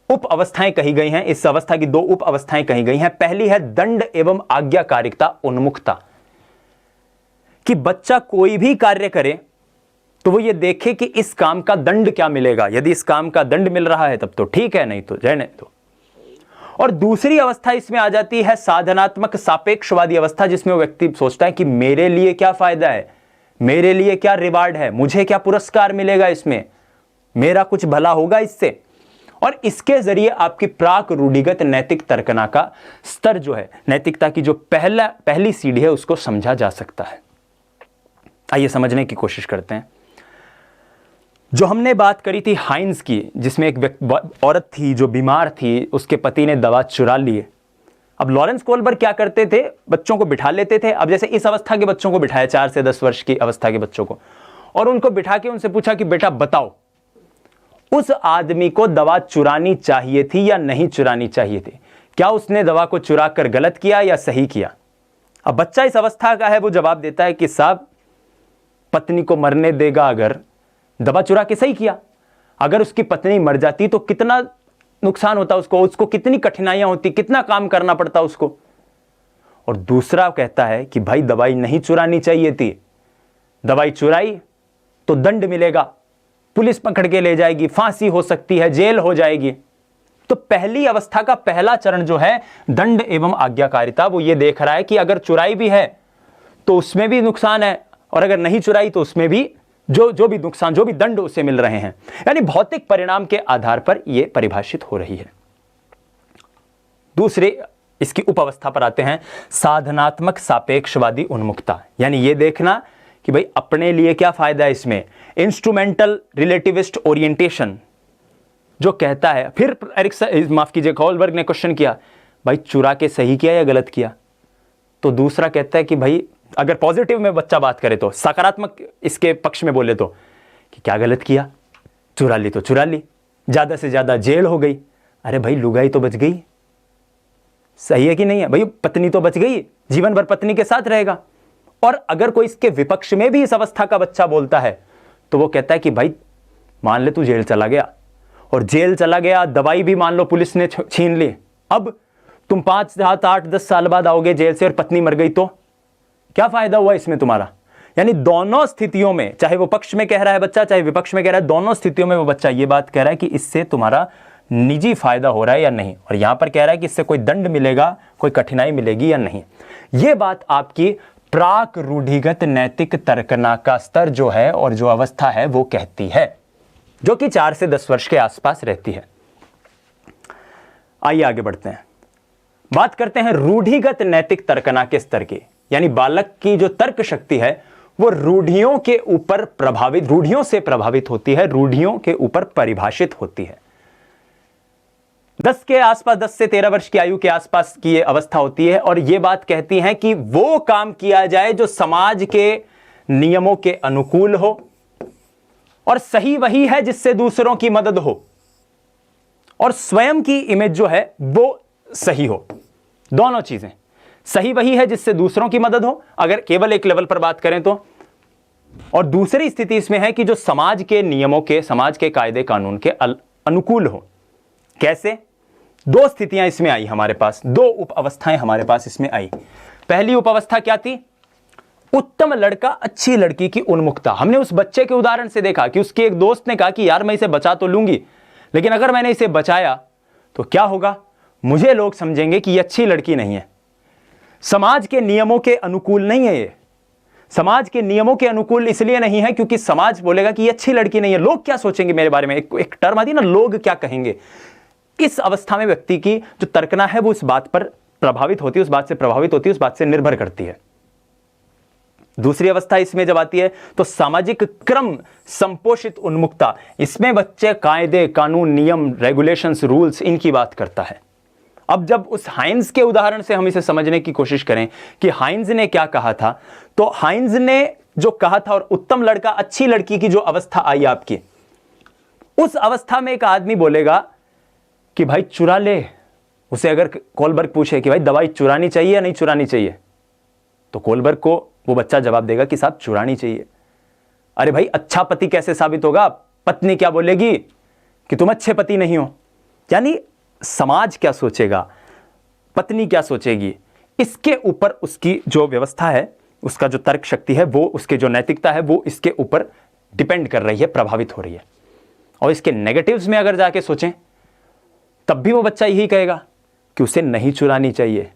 उप अवस्थाएं कही गई हैं। इस अवस्था की 2 उप अवस्थाएं कही गई हैं। पहली है दंड एवं आज्ञाकारिता उन्मुखता, कि बच्चा कोई भी कार्य करे तो वो ये देखे कि इस काम का दंड क्या मिलेगा। यदि इस काम का दंड मिल रहा है तब तो ठीक है, नहीं तो रहने दो। और दूसरी अवस्था इसमें आ जाती है साधनात्मक सापेक्षवादी अवस्था, जिसमें वो व्यक्ति सोचता है कि मेरे लिए क्या फायदा है, मेरे लिए क्या रिवार्ड है, मुझे क्या पुरस्कार मिलेगा, इसमें मेरा कुछ भला होगा इससे। और इसके जरिए आपकी प्राक रूढ़िगत नैतिक तर्कना का स्तर जो है, नैतिकता की जो पहली सीढ़ी है, उसको समझा जा सकता है। आइए समझने की कोशिश करते हैं। जो हमने बात करी थी हाइंस की, जिसमें एक औरत थी जो बीमार थी, उसके पति ने दवा चुरा ली। अब लॉरेंस कोलबर्ग क्या करते थे, बच्चों को बिठा लेते थे। अब जैसे इस अवस्था के बच्चों को बिठाया, 4 से 10 वर्ष की अवस्था के बच्चों को, और उनको बिठा के उनसे पूछा कि बेटा बताओ, उस आदमी को दवा चुरानी चाहिए थी या नहीं चुरानी चाहिए थी, क्या उसने दवा को चुरा कर गलत किया या सही किया। अब बच्चा इस अवस्था का है, वो जवाब देता है कि साहब पत्नी को मरने देगा अगर, दवा चुरा के सही किया। अगर उसकी पत्नी मर जाती तो कितना नुकसान होता उसको कितनी कठिनाइयां होती, कितना काम करना पड़ता उसको। और दूसरा कहता है कि भाई दवाई नहीं चुरानी चाहिए थी, दवाई चुराई तो दंड मिलेगा, पुलिस पकड़ के ले जाएगी, फांसी हो सकती है, जेल हो जाएगी। तो पहली अवस्था का पहला चरण जो है दंड एवं आज्ञाकारिता, वो ये देख रहा है कि अगर चुराई भी है तो उसमें भी नुकसान है, और अगर नहीं चुराई तो उसमें भी जो भी नुकसान, जो भी दंड उसे मिल रहे हैं, यानी भौतिक परिणाम के आधार पर यह परिभाषित हो रही है। दूसरे इसकी उप अवस्था पर आते हैं साधनात्मक सापेक्षवादी उन्मुखता, यानी यह देखना कि भाई अपने लिए क्या फायदा है इसमें। इंस्ट्रूमेंटल रिलेटिविस्ट ओरिएंटेशन जो कहता है, फिर माफ कीजिए, कोलबर्ग ने क्वेश्चन किया भाई चुरा के सही किया या गलत किया, तो दूसरा कहता है कि भाई अगर पॉजिटिव में बच्चा बात करे तो, सकारात्मक इसके पक्ष में बोले तो, कि क्या गलत किया, चुरा ली तो चुरा ली, ज्यादा से ज्यादा जेल हो गई, अरे भाई लुगाई तो बच गई, सही है कि नहीं है भाई, पत्नी तो बच गई, जीवन भर पत्नी के साथ रहेगा। और अगर कोई इसके विपक्ष में भी इस अवस्था का बच्चा बोलता है तो वो कहता है कि भाई मान ले तू जेल चला गया, और जेल चला गया, दवाई भी मान लो पुलिस ने छीन ली, अब तुम 5, 7, 8, 10 साल बाद आओगे जेल से और पत्नी मर गई तो क्या फायदा हुआ इसमें तुम्हारा। यानी दोनों स्थितियों में, चाहे वो पक्ष में कह रहा है बच्चा, चाहे विपक्ष में कह रहा है, दोनों स्थितियों में वो बच्चा ये बात कह रहा है कि इससे तुम्हारा निजी फायदा हो रहा है या नहीं, और यहां पर कह रहा है कि इससे कोई दंड मिलेगा, कोई कठिनाई मिलेगी या नहीं। यह बात आपकी प्राक रूढ़िगत नैतिक तर्कना का स्तर जो है और जो अवस्था है वो कहती है, जो कि 4 से 10 वर्ष के आसपास रहती है। आइए आगे बढ़ते हैं, बात करते हैं रूढ़िगत नैतिक तर्कना के स्तर की। यानी बालक की जो तर्क शक्ति है वो रूढ़ियों के ऊपर प्रभावित, रूढ़ियों से प्रभावित होती है, रूढ़ियों के ऊपर परिभाषित होती है। 10 के आसपास, 10 से 13 वर्ष की आयु के आसपास की ये अवस्था होती है और ये बात कहती है कि वो काम किया जाए जो समाज के नियमों के अनुकूल हो, और सही वही है जिससे दूसरों की मदद हो, और स्वयं की इमेज जो है वो सही हो। दोनों चीजें, सही वही है जिससे दूसरों की मदद हो, अगर केवल एक लेवल पर बात करें तो, और दूसरी स्थिति इसमें है कि जो समाज के नियमों के, समाज के कायदे कानून के अनुकूल हो। कैसे? दो स्थितियां इसमें आई हमारे पास, दो उप अवस्थाएं हमारे पास इसमें आई। पहली उप अवस्था क्या थी? उत्तम लड़का अच्छी लड़की की उन्मुखता। हमने उस बच्चे के उदाहरण से देखा कि उसके एक दोस्त ने कहा कि यार मैं इसे बचा तो लूंगी, लेकिन अगर मैंने इसे बचाया तो क्या होगा, मुझे लोग समझेंगे कि ये अच्छी लड़की नहीं है। समाज के नियमों के अनुकूल नहीं है ये। समाज के नियमों के अनुकूल इसलिए नहीं है क्योंकि समाज बोलेगा कि ये अच्छी लड़की नहीं है, लोग क्या सोचेंगे मेरे बारे में। एक टर्म आती है ना, लोग क्या कहेंगे। इस अवस्था में व्यक्ति की जो तर्कना है वो इस बात पर प्रभावित होती है, उस बात से प्रभावित होती है, उस बात से निर्भर करती है। दूसरी अवस्था इसमें जब आती है तो सामाजिक क्रम संपोषित उन्मुखता। इसमें बच्चे कायदे कानून, नियम, रेगुलेशंस, रूल्स, इनकी बात करता है। अब जब उस हाइंज के उदाहरण से हम इसे समझने की कोशिश करें कि हाइंज ने क्या कहा था, तो हाइंज ने जो कहा था और उत्तम लड़का अच्छी लड़की की जो अवस्था आई आपकी, उस अवस्था में एक आदमी बोलेगा कि भाई चुरा ले। उसे अगर कोलबर्ग पूछे कि भाई दवाई चुरानी चाहिए या नहीं चुरानी चाहिए, तो कोलबर्ग को वो बच्चा जवाब देगा कि साहब चुरानी चाहिए। अरे भाई अच्छा पति कैसे साबित होगा? पत्नी क्या बोलेगी कि तुम अच्छे पति नहीं हो। यानी समाज क्या सोचेगा, पत्नी क्या सोचेगी, इसके ऊपर उसकी जो व्यवस्था है, उसका जो तर्क शक्ति है, वो उसके जो नैतिकता है, वो इसके ऊपर डिपेंड कर रही है, प्रभावित हो रही है। और इसके नेगेटिव्स में अगर जाके सोचें तब भी वो बच्चा यही कहेगा कि उसे नहीं चुरानी चाहिए।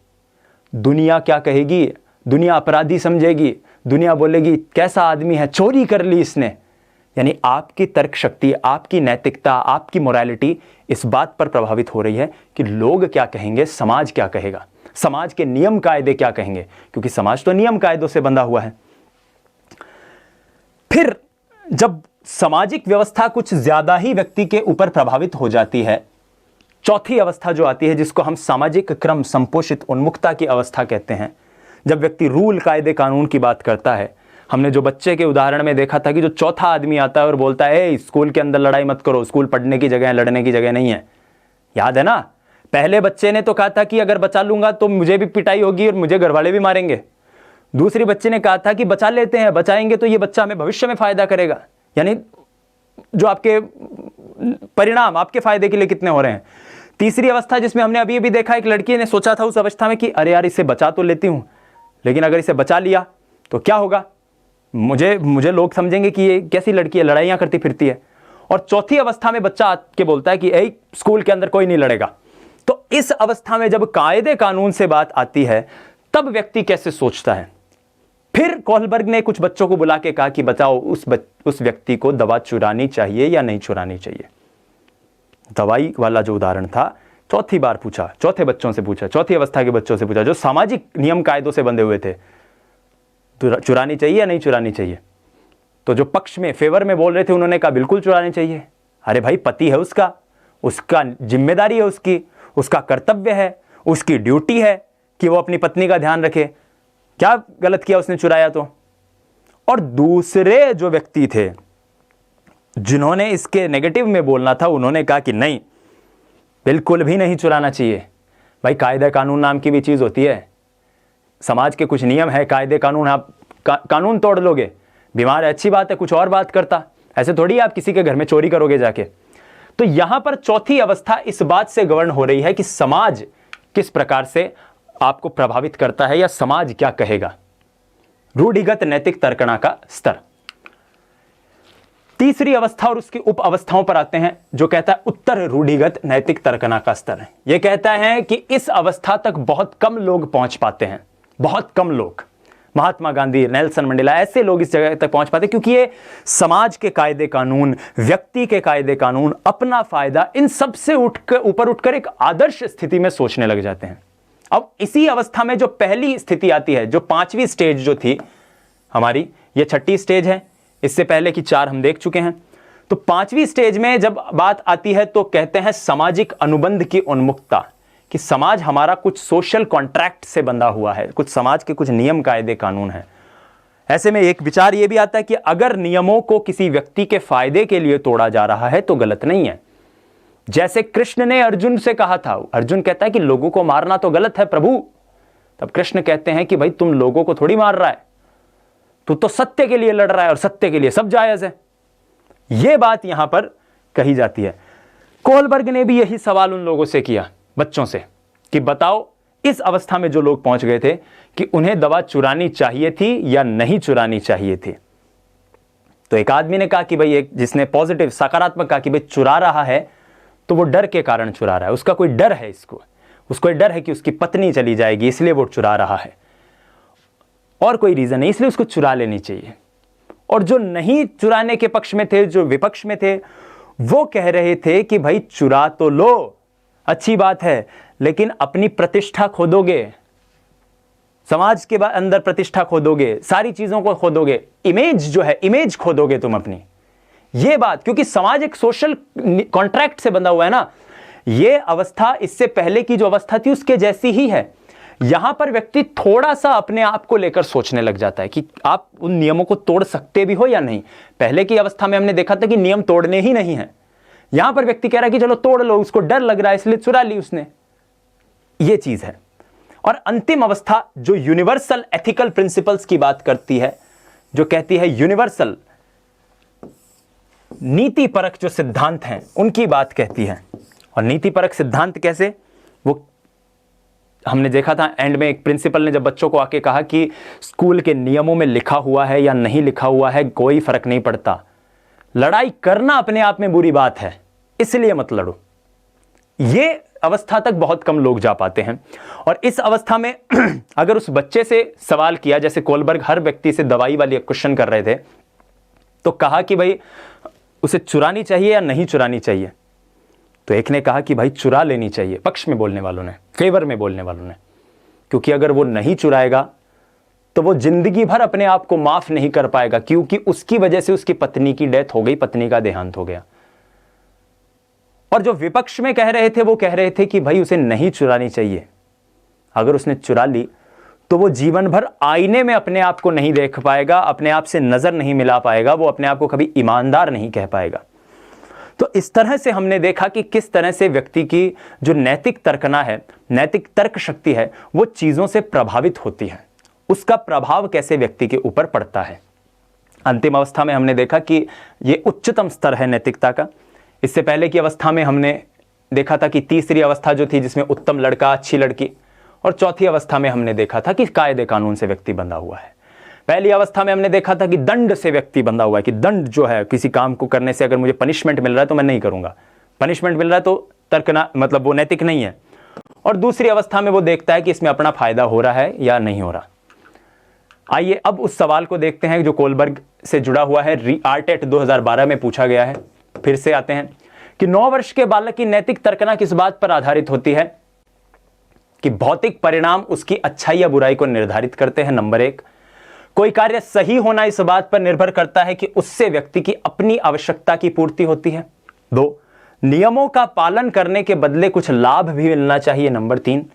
दुनिया क्या कहेगी, दुनिया अपराधी समझेगी, दुनिया बोलेगी कैसा आदमी है, चोरी कर ली इसने। यानी आपकी तर्क शक्ति, आपकी नैतिकता, आपकी मोरालिटी इस बात पर प्रभावित हो रही है कि लोग क्या कहेंगे, समाज क्या कहेगा, समाज के नियम कायदे क्या कहेंगे, क्योंकि समाज तो नियम कायदों से बंधा हुआ है। फिर जब सामाजिक व्यवस्था कुछ ज्यादा ही व्यक्ति के ऊपर प्रभावित हो जाती है, चौथी अवस्था जो आती है जिसको हम सामाजिक क्रम संपोषित उन्मुखता की अवस्था कहते हैं। जब व्यक्ति रूल, कायदे, कानून की बात करता है, हमने जो बच्चे के उदाहरण में देखा था कि जो चौथा आदमी आता है और बोलता है स्कूल के अंदर लड़ाई मत करो, स्कूल पढ़ने की जगह है, लड़ने की जगह नहीं है। याद है ना, पहले बच्चे ने तो कहा था कि अगर बचा लूंगा तो मुझे भी पिटाई होगी और मुझे घर वाले भी मारेंगे। दूसरी बच्चे ने कहा था कि बचा लेते हैं, बचाएंगे तो ये बच्चा हमें भविष्य में फायदा करेगा। यानी जो आपके परिणाम आपके फायदे के लिए कितने हो रहे हैं। तीसरी अवस्था जिसमें हमने अभी अभी देखा, एक लड़की ने सोचा था उस अवस्था में कि अरे यार इसे बचा तो लेती हूं, लेकिन अगर इसे बचा लिया तो क्या होगा, मुझे लोग समझेंगे कि ये कैसी लड़की है, लड़ाइयां करती फिरती है। और चौथी अवस्था में बच्चा आके बोलता है कि ए स्कूल के अंदर कोई नहीं लड़ेगा। तो इस अवस्था में जब कायदे कानून से बात आती है तब व्यक्ति कैसे सोचता है। फिर कोहलबर्ग ने कुछ बच्चों को बुला के कहा कि बताओ उस व्यक्ति को दवा चुरानी चाहिए या नहीं चुरानी चाहिए। दवाई वाला जो उदाहरण था, चौथी बार पूछा, चौथे बच्चों से पूछा, चौथी अवस्था के बच्चों से पूछा जो सामाजिक नियम कायदों से बंधे हुए थे, चुरानी चाहिए या नहीं चुरानी चाहिए। तो जो पक्ष में फेवर में बोल रहे थे उन्होंने कहा बिल्कुल चुरानी चाहिए। अरे भाई पति है उसका जिम्मेदारी है, उसका कर्तव्य है, उसकी ड्यूटी है कि वो अपनी पत्नी का ध्यान रखे। क्या गलत किया उसने चुराया तो। और दूसरे जो व्यक्ति थे जिन्होंने इसके नेगेटिव में बोलना था, उन्होंने कहा कि नहीं बिल्कुल भी नहीं चुराना चाहिए। भाई कायदा कानून नाम की भी चीज होती है, समाज के कुछ नियम है, कायदे कानून, आप कानून तोड़ लोगे, बीमार है अच्छी बात है, कुछ और बात करता, ऐसे थोड़ी आप किसी के घर में चोरी करोगे जाके। तो यहां पर चौथी अवस्था इस बात से गवर्न हो रही है कि समाज किस प्रकार से आपको प्रभावित करता है या समाज क्या कहेगा। रूढ़िगत नैतिक तर्कणा का स्तर। तीसरी अवस्था और उसकी उप अवस्थाओं पर आते हैं जो कहता है उत्तर रूढ़िगत नैतिक तर्कणा का स्तर। यह कहता है कि इस अवस्था तक बहुत कम लोग पहुंच पाते हैं, बहुत कम लोग। महात्मा गांधी, नेल्सन मंडेला, ऐसे लोग इस जगह तक पहुंच पाते क्योंकि ये समाज के कायदे कानून, व्यक्ति के कायदे कानून, अपना फायदा, इन सब से ऊपर उठकर एक आदर्श स्थिति में सोचने लग जाते हैं। अब इसी अवस्था में जो पहली स्थिति आती है, जो 5वीं स्टेज जो थी हमारी, ये 6ठी स्टेज है, इससे पहले की 4 हम देख चुके हैं। तो 5वीं स्टेज में जब बात आती है तो कहते हैं सामाजिक अनुबंध की उन्मुखता, कि समाज हमारा कुछ सोशल कॉन्ट्रैक्ट से बंधा हुआ है, कुछ समाज के कुछ नियम कायदे कानून हैं। ऐसे में एक विचार यह भी आता है कि अगर नियमों को किसी व्यक्ति के फायदे के लिए तोड़ा जा रहा है तो गलत नहीं है। जैसे कृष्ण ने अर्जुन से कहा था, अर्जुन कहता है कि लोगों को मारना तो गलत है प्रभु, तब कृष्ण कहते हैं कि भाई तुम लोगों को थोड़ी मार रहा है, तू तो सत्य के लिए लड़ रहा है और सत्य के लिए सब जायज है। यह बात यहां पर कही जाती है। कोहलबर्ग ने भी यही सवाल उन लोगों से किया, बच्चों से, कि बताओ इस अवस्था में जो लोग पहुंच गए थे कि उन्हें दवा चुरानी चाहिए थी या नहीं चुरानी चाहिए थी। तो एक आदमी ने कहा कि भाई, एक जिसने पॉजिटिव सकारात्मक कहा कि भाई चुरा रहा है तो वो डर के कारण चुरा रहा है, उसका कोई डर है, उसको डर है कि उसकी पत्नी चली जाएगी इसलिए वो चुरा रहा है, और कोई रीजन नहीं, इसलिए उसको चुरा लेनी चाहिए। और जो नहीं चुराने के पक्ष में थे, जो विपक्ष में थे, वो कह रहे थे कि भाई चुरा तो लो, अच्छी बात है, लेकिन अपनी प्रतिष्ठा खो दोगे, समाज के अंदर प्रतिष्ठा खो दोगे, सारी चीजों को खो दोगे, इमेज जो है, इमेज खो दोगे तुम अपनी। ये बात, क्योंकि समाज एक सोशल कॉन्ट्रैक्ट से बंधा हुआ है ना। ये अवस्था इससे पहले की जो अवस्था थी उसके जैसी ही है। यहां पर व्यक्ति थोड़ा सा अपने आप को लेकर सोचने लग जाता है कि आप उन नियमों को तोड़ सकते भी हो या नहीं। पहले की अवस्था में हमने देखा था कि नियम तोड़ने ही नहीं है। यहां पर व्यक्ति कह रहा है कि चलो तोड़ लो, उसको डर लग रहा है इसलिए चुरा ली उसने। यह चीज है। और अंतिम अवस्था जो यूनिवर्सल एथिकल प्रिंसिपल्स की बात करती है, जो कहती है यूनिवर्सल नीतिपरक जो सिद्धांत हैं उनकी बात कहती है। और नीतिपरक सिद्धांत कैसे, वो हमने देखा था एंड में एक प्रिंसिपल ने जब बच्चों को आके कहा कि स्कूल के नियमों में लिखा हुआ है या नहीं लिखा हुआ है कोई फर्क नहीं पड़ता, लड़ाई करना अपने आप में बुरी बात है इसलिए मत लड़ो। ये अवस्था तक बहुत कम लोग जा पाते हैं। और इस अवस्था में अगर उस बच्चे से सवाल किया, जैसे कोहलबर्ग हर व्यक्ति से दवाई वाली क्वेश्चन कर रहे थे, तो कहा कि भाई उसे चुरानी चाहिए या नहीं चुरानी चाहिए, तो एक ने कहा कि भाई चुरा लेनी चाहिए, पक्ष में बोलने वालों ने, फेवर में बोलने वालों ने, क्योंकि अगर वो नहीं चुराएगा तो वो जिंदगी भर अपने आप को माफ नहीं कर पाएगा, क्योंकि उसकी वजह से उसकी पत्नी की डेथ हो गई, पत्नी का देहांत हो गया। और जो विपक्ष में कह रहे थे वो कह रहे थे कि भाई उसे नहीं चुरानी चाहिए, अगर उसने चुरा ली तो वो जीवन भर आईने में अपने आप को नहीं देख पाएगा, अपने आप से नजर नहीं मिला पाएगा, वो अपने आप को कभी ईमानदार नहीं कह पाएगा। तो इस तरह से हमने देखा कि किस तरह से व्यक्ति की जो नैतिक तर्कना है, नैतिक तर्क शक्ति है, वो चीजों से प्रभावित होती है, उसका प्रभाव कैसे व्यक्ति के ऊपर पड़ता है। अंतिम अवस्था में हमने देखा कि ये उच्चतम स्तर है नैतिकता का। इससे पहले की अवस्था में हमने देखा था कि तीसरी अवस्था जो थी जिसमें उत्तम लड़का, अच्छी लड़की, और चौथी अवस्था में हमने देखा था कि कायदे कानून से व्यक्ति बंधा हुआ है। पहली अवस्था में हमने देखा था कि दंड से व्यक्ति बंधा हुआ है, कि दंड जो है, किसी काम को करने से अगर मुझे पनिशमेंट मिल रहा है तो मैं नहीं करूंगा, पनिशमेंट मिल रहा है तो तर्कना मतलब वो नैतिक नहीं है। और दूसरी अवस्था में वो देखता है कि इसमें अपना फायदा हो रहा है या नहीं हो रहा। आइए अब उस सवाल को देखते हैं जो कोहलबर्ग से जुड़ा हुआ है, आरटेट 2012 में पूछा गया है। फिर से आते हैं कि 9 वर्ष के बालक की नैतिक तर्कना किस बात पर आधारित होती है, कि भौतिक परिणाम उसकी अच्छाई या बुराई को निर्धारित करते हैं। नंबर 1, कोई कार्य सही होना इस बात पर निर्भर करता है कि उससे व्यक्ति की अपनी आवश्यकता की पूर्ति होती है। 2, नियमों का पालन करने के बदले कुछ लाभ भी मिलना चाहिए। नंबर 3,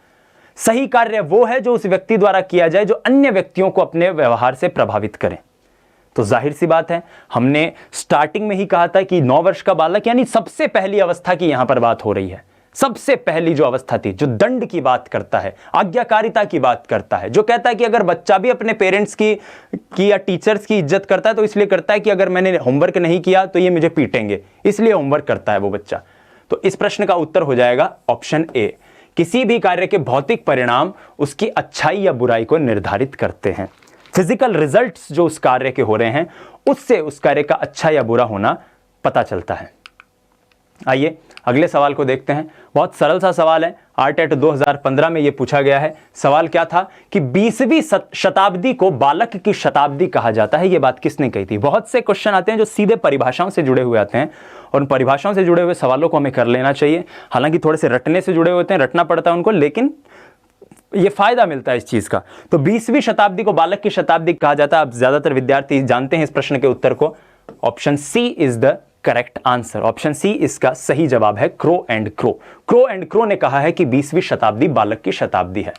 सही कार्य वो है जो उस व्यक्ति द्वारा किया जाए जो अन्य व्यक्तियों को अपने व्यवहार से प्रभावित करे। तो जाहिर सी बात है, हमने स्टार्टिंग में ही कहा था कि 9 वर्ष का बालक, यानी सबसे पहली अवस्था की यहां पर बात हो रही है। सबसे पहली जो अवस्था थी, जो दंड की बात करता है, आज्ञाकारिता की बात करता है, जो कहता है कि अगर बच्चा भी अपने पेरेंट्स की या टीचर्स की इज्जत करता है तो इसलिए करता है कि अगर मैंने होमवर्क नहीं किया तो ये मुझे पीटेंगे, इसलिए होमवर्क करता है वो बच्चा। तो इस प्रश्न का उत्तर हो जाएगा ऑप्शन ए, किसी भी कार्य के भौतिक परिणाम उसकी अच्छाई या बुराई को निर्धारित करते हैं। फिजिकल रिजल्ट्स जो उस कार्य के हो रहे हैं उससे उस कार्य का अच्छा या बुरा होना पता चलता है। आइए अगले सवाल को देखते हैं। बहुत सरल सा सवाल है, आरटेट 2015 में यह पूछा गया है। सवाल क्या था कि 20वीं शताब्दी को बालक की शताब्दी कहा जाता है। यह बात किसने कही थी? बहुत से क्वेश्चन आते हैं जो सीधे परिभाषाओं से जुड़े हुए आते हैं और उन परिभाषाओं से जुड़े हुए सवालों को हमें कर लेना चाहिए। हालांकि थोड़े से रटने से जुड़े होते हैं, रटना पड़ता है उनको, लेकिन ये फायदा मिलता है इस चीज का। तो 20वीं शताब्दी को बालक की शताब्दी कहा जाता है। अब ज्यादातर विद्यार्थी जानते हैं इस प्रश्न के उत्तर को। Option C is the correct answer. Option C इसका सही जवाब है, crow and crow. Crow and crow ने कहा है कि 20वीं शताब्दी बालक की शताब्दी है।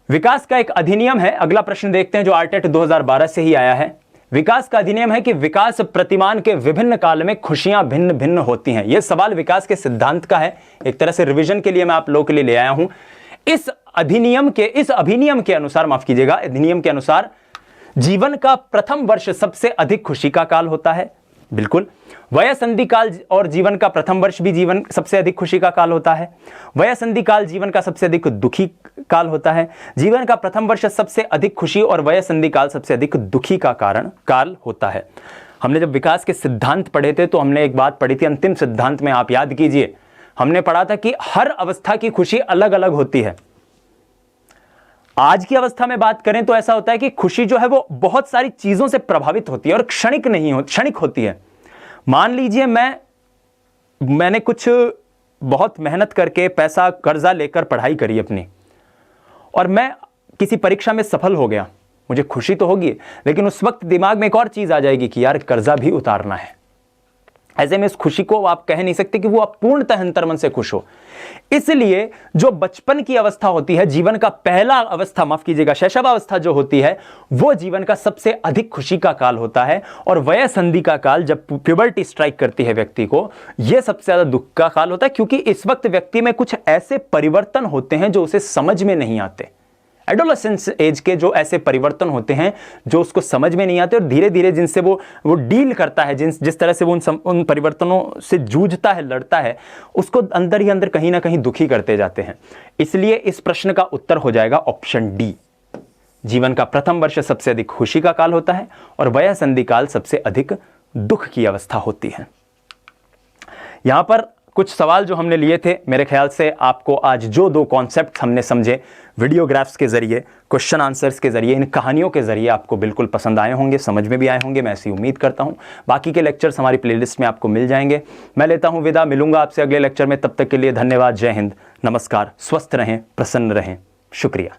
विकास का एक अधिनियम है, अगला प्रश्न देखते हैं जो आरटेट 2012 से ही आया है। विकास का अधिनियम है कि विकास प्रतिमान के विभिन्न काल में खुशियां भिन्न भिन्न होती हैं। यह सवाल विकास के सिद्धांत का है, एक तरह से रिवीजन के लिए मैं आप लोगों के लिए ले आया हूं। इस अधिनियम के अनुसार, माफ कीजिएगा, अधिनियम के अनुसार जीवन का प्रथम वर्ष सबसे अधिक खुशी का काल होता है। बिल्कुल। वयसंधि काल और जीवन का प्रथम वर्ष भी जीवन सबसे अधिक खुशी का काल होता है। वयसंधि काल जीवन का सबसे अधिक दुखी काल होता है। जीवन का प्रथम वर्ष सबसे अधिक खुशी और वयसंधि काल सबसे अधिक दुखी का काल होता है। हमने जब विकास के सिद्धांत पढ़े थे तो हमने एक बात पढ़ी थी अंतिम सिद्धांत में, आप याद कीजिए, हमने पढ़ा था कि हर अवस्था की खुशी अलग अलग होती है। आज की अवस्था में बात करें तो ऐसा होता है कि खुशी जो है वो बहुत सारी चीजों से प्रभावित होती है और क्षणिक होती है। मान लीजिए मैंने कुछ बहुत मेहनत करके पैसा कर्जा लेकर पढ़ाई करी अपनी, और मैं किसी परीक्षा में सफल हो गया, मुझे खुशी तो होगी, लेकिन उस वक्त दिमाग में एक और चीज आ जाएगी कि यार कर्जा भी उतारना है। ऐसे में इस खुशी को आप कह नहीं सकते कि वो आप पूर्णतः अंतर्मन से खुश हो। इसलिए जो बचपन की अवस्था होती है, जीवन का पहला अवस्था, माफ कीजिएगा, शैशवावस्था जो होती है, वो जीवन का सबसे अधिक खुशी का काल होता है। और वयसंधि का काल, जब प्यूबर्टी स्ट्राइक करती है व्यक्ति को, यह सबसे ज्यादा दुख का काल होता है, क्योंकि इस वक्त व्यक्ति में कुछ ऐसे परिवर्तन होते हैं जो उसे समझ में नहीं आते। एडोलेसेंस एज के जो ऐसे परिवर्तन होते हैं जो उसको समझ में नहीं आते, और धीरे धीरे जिनसे वो डील करता है, जिस तरह से वो उन परिवर्तनों से जूझता है, लड़ता है, उसको अंदर ही अंदर कहीं ना कहीं दुखी करते जाते हैं। इसलिए इस प्रश्न का उत्तर हो जाएगा ऑप्शन डी। जीवन का प्रथम वर्ष सबसे अधिक खुशी का काल होता है और वयसंधि काल सबसे अधिक दुख की अवस्था होती है। यहां पर कुछ सवाल जो हमने लिए थे, मेरे ख्याल से आपको आज जो दो कॉन्सेप्ट हमने समझे वीडियोग्राफ्स के जरिए, क्वेश्चन आंसर्स के जरिए, इन कहानियों के जरिए आपको बिल्कुल पसंद आए होंगे, समझ में भी आए होंगे, मैं ऐसी उम्मीद करता हूं। बाकी के लेक्चर्स हमारी प्लेलिस्ट में आपको मिल जाएंगे। मैं लेता हूं विदा, मिलूंगा आपसे अगले लेक्चर में। तब तक के लिए धन्यवाद, जय हिंद, नमस्कार, स्वस्थ रहें, प्रसन्न रहें, शुक्रिया।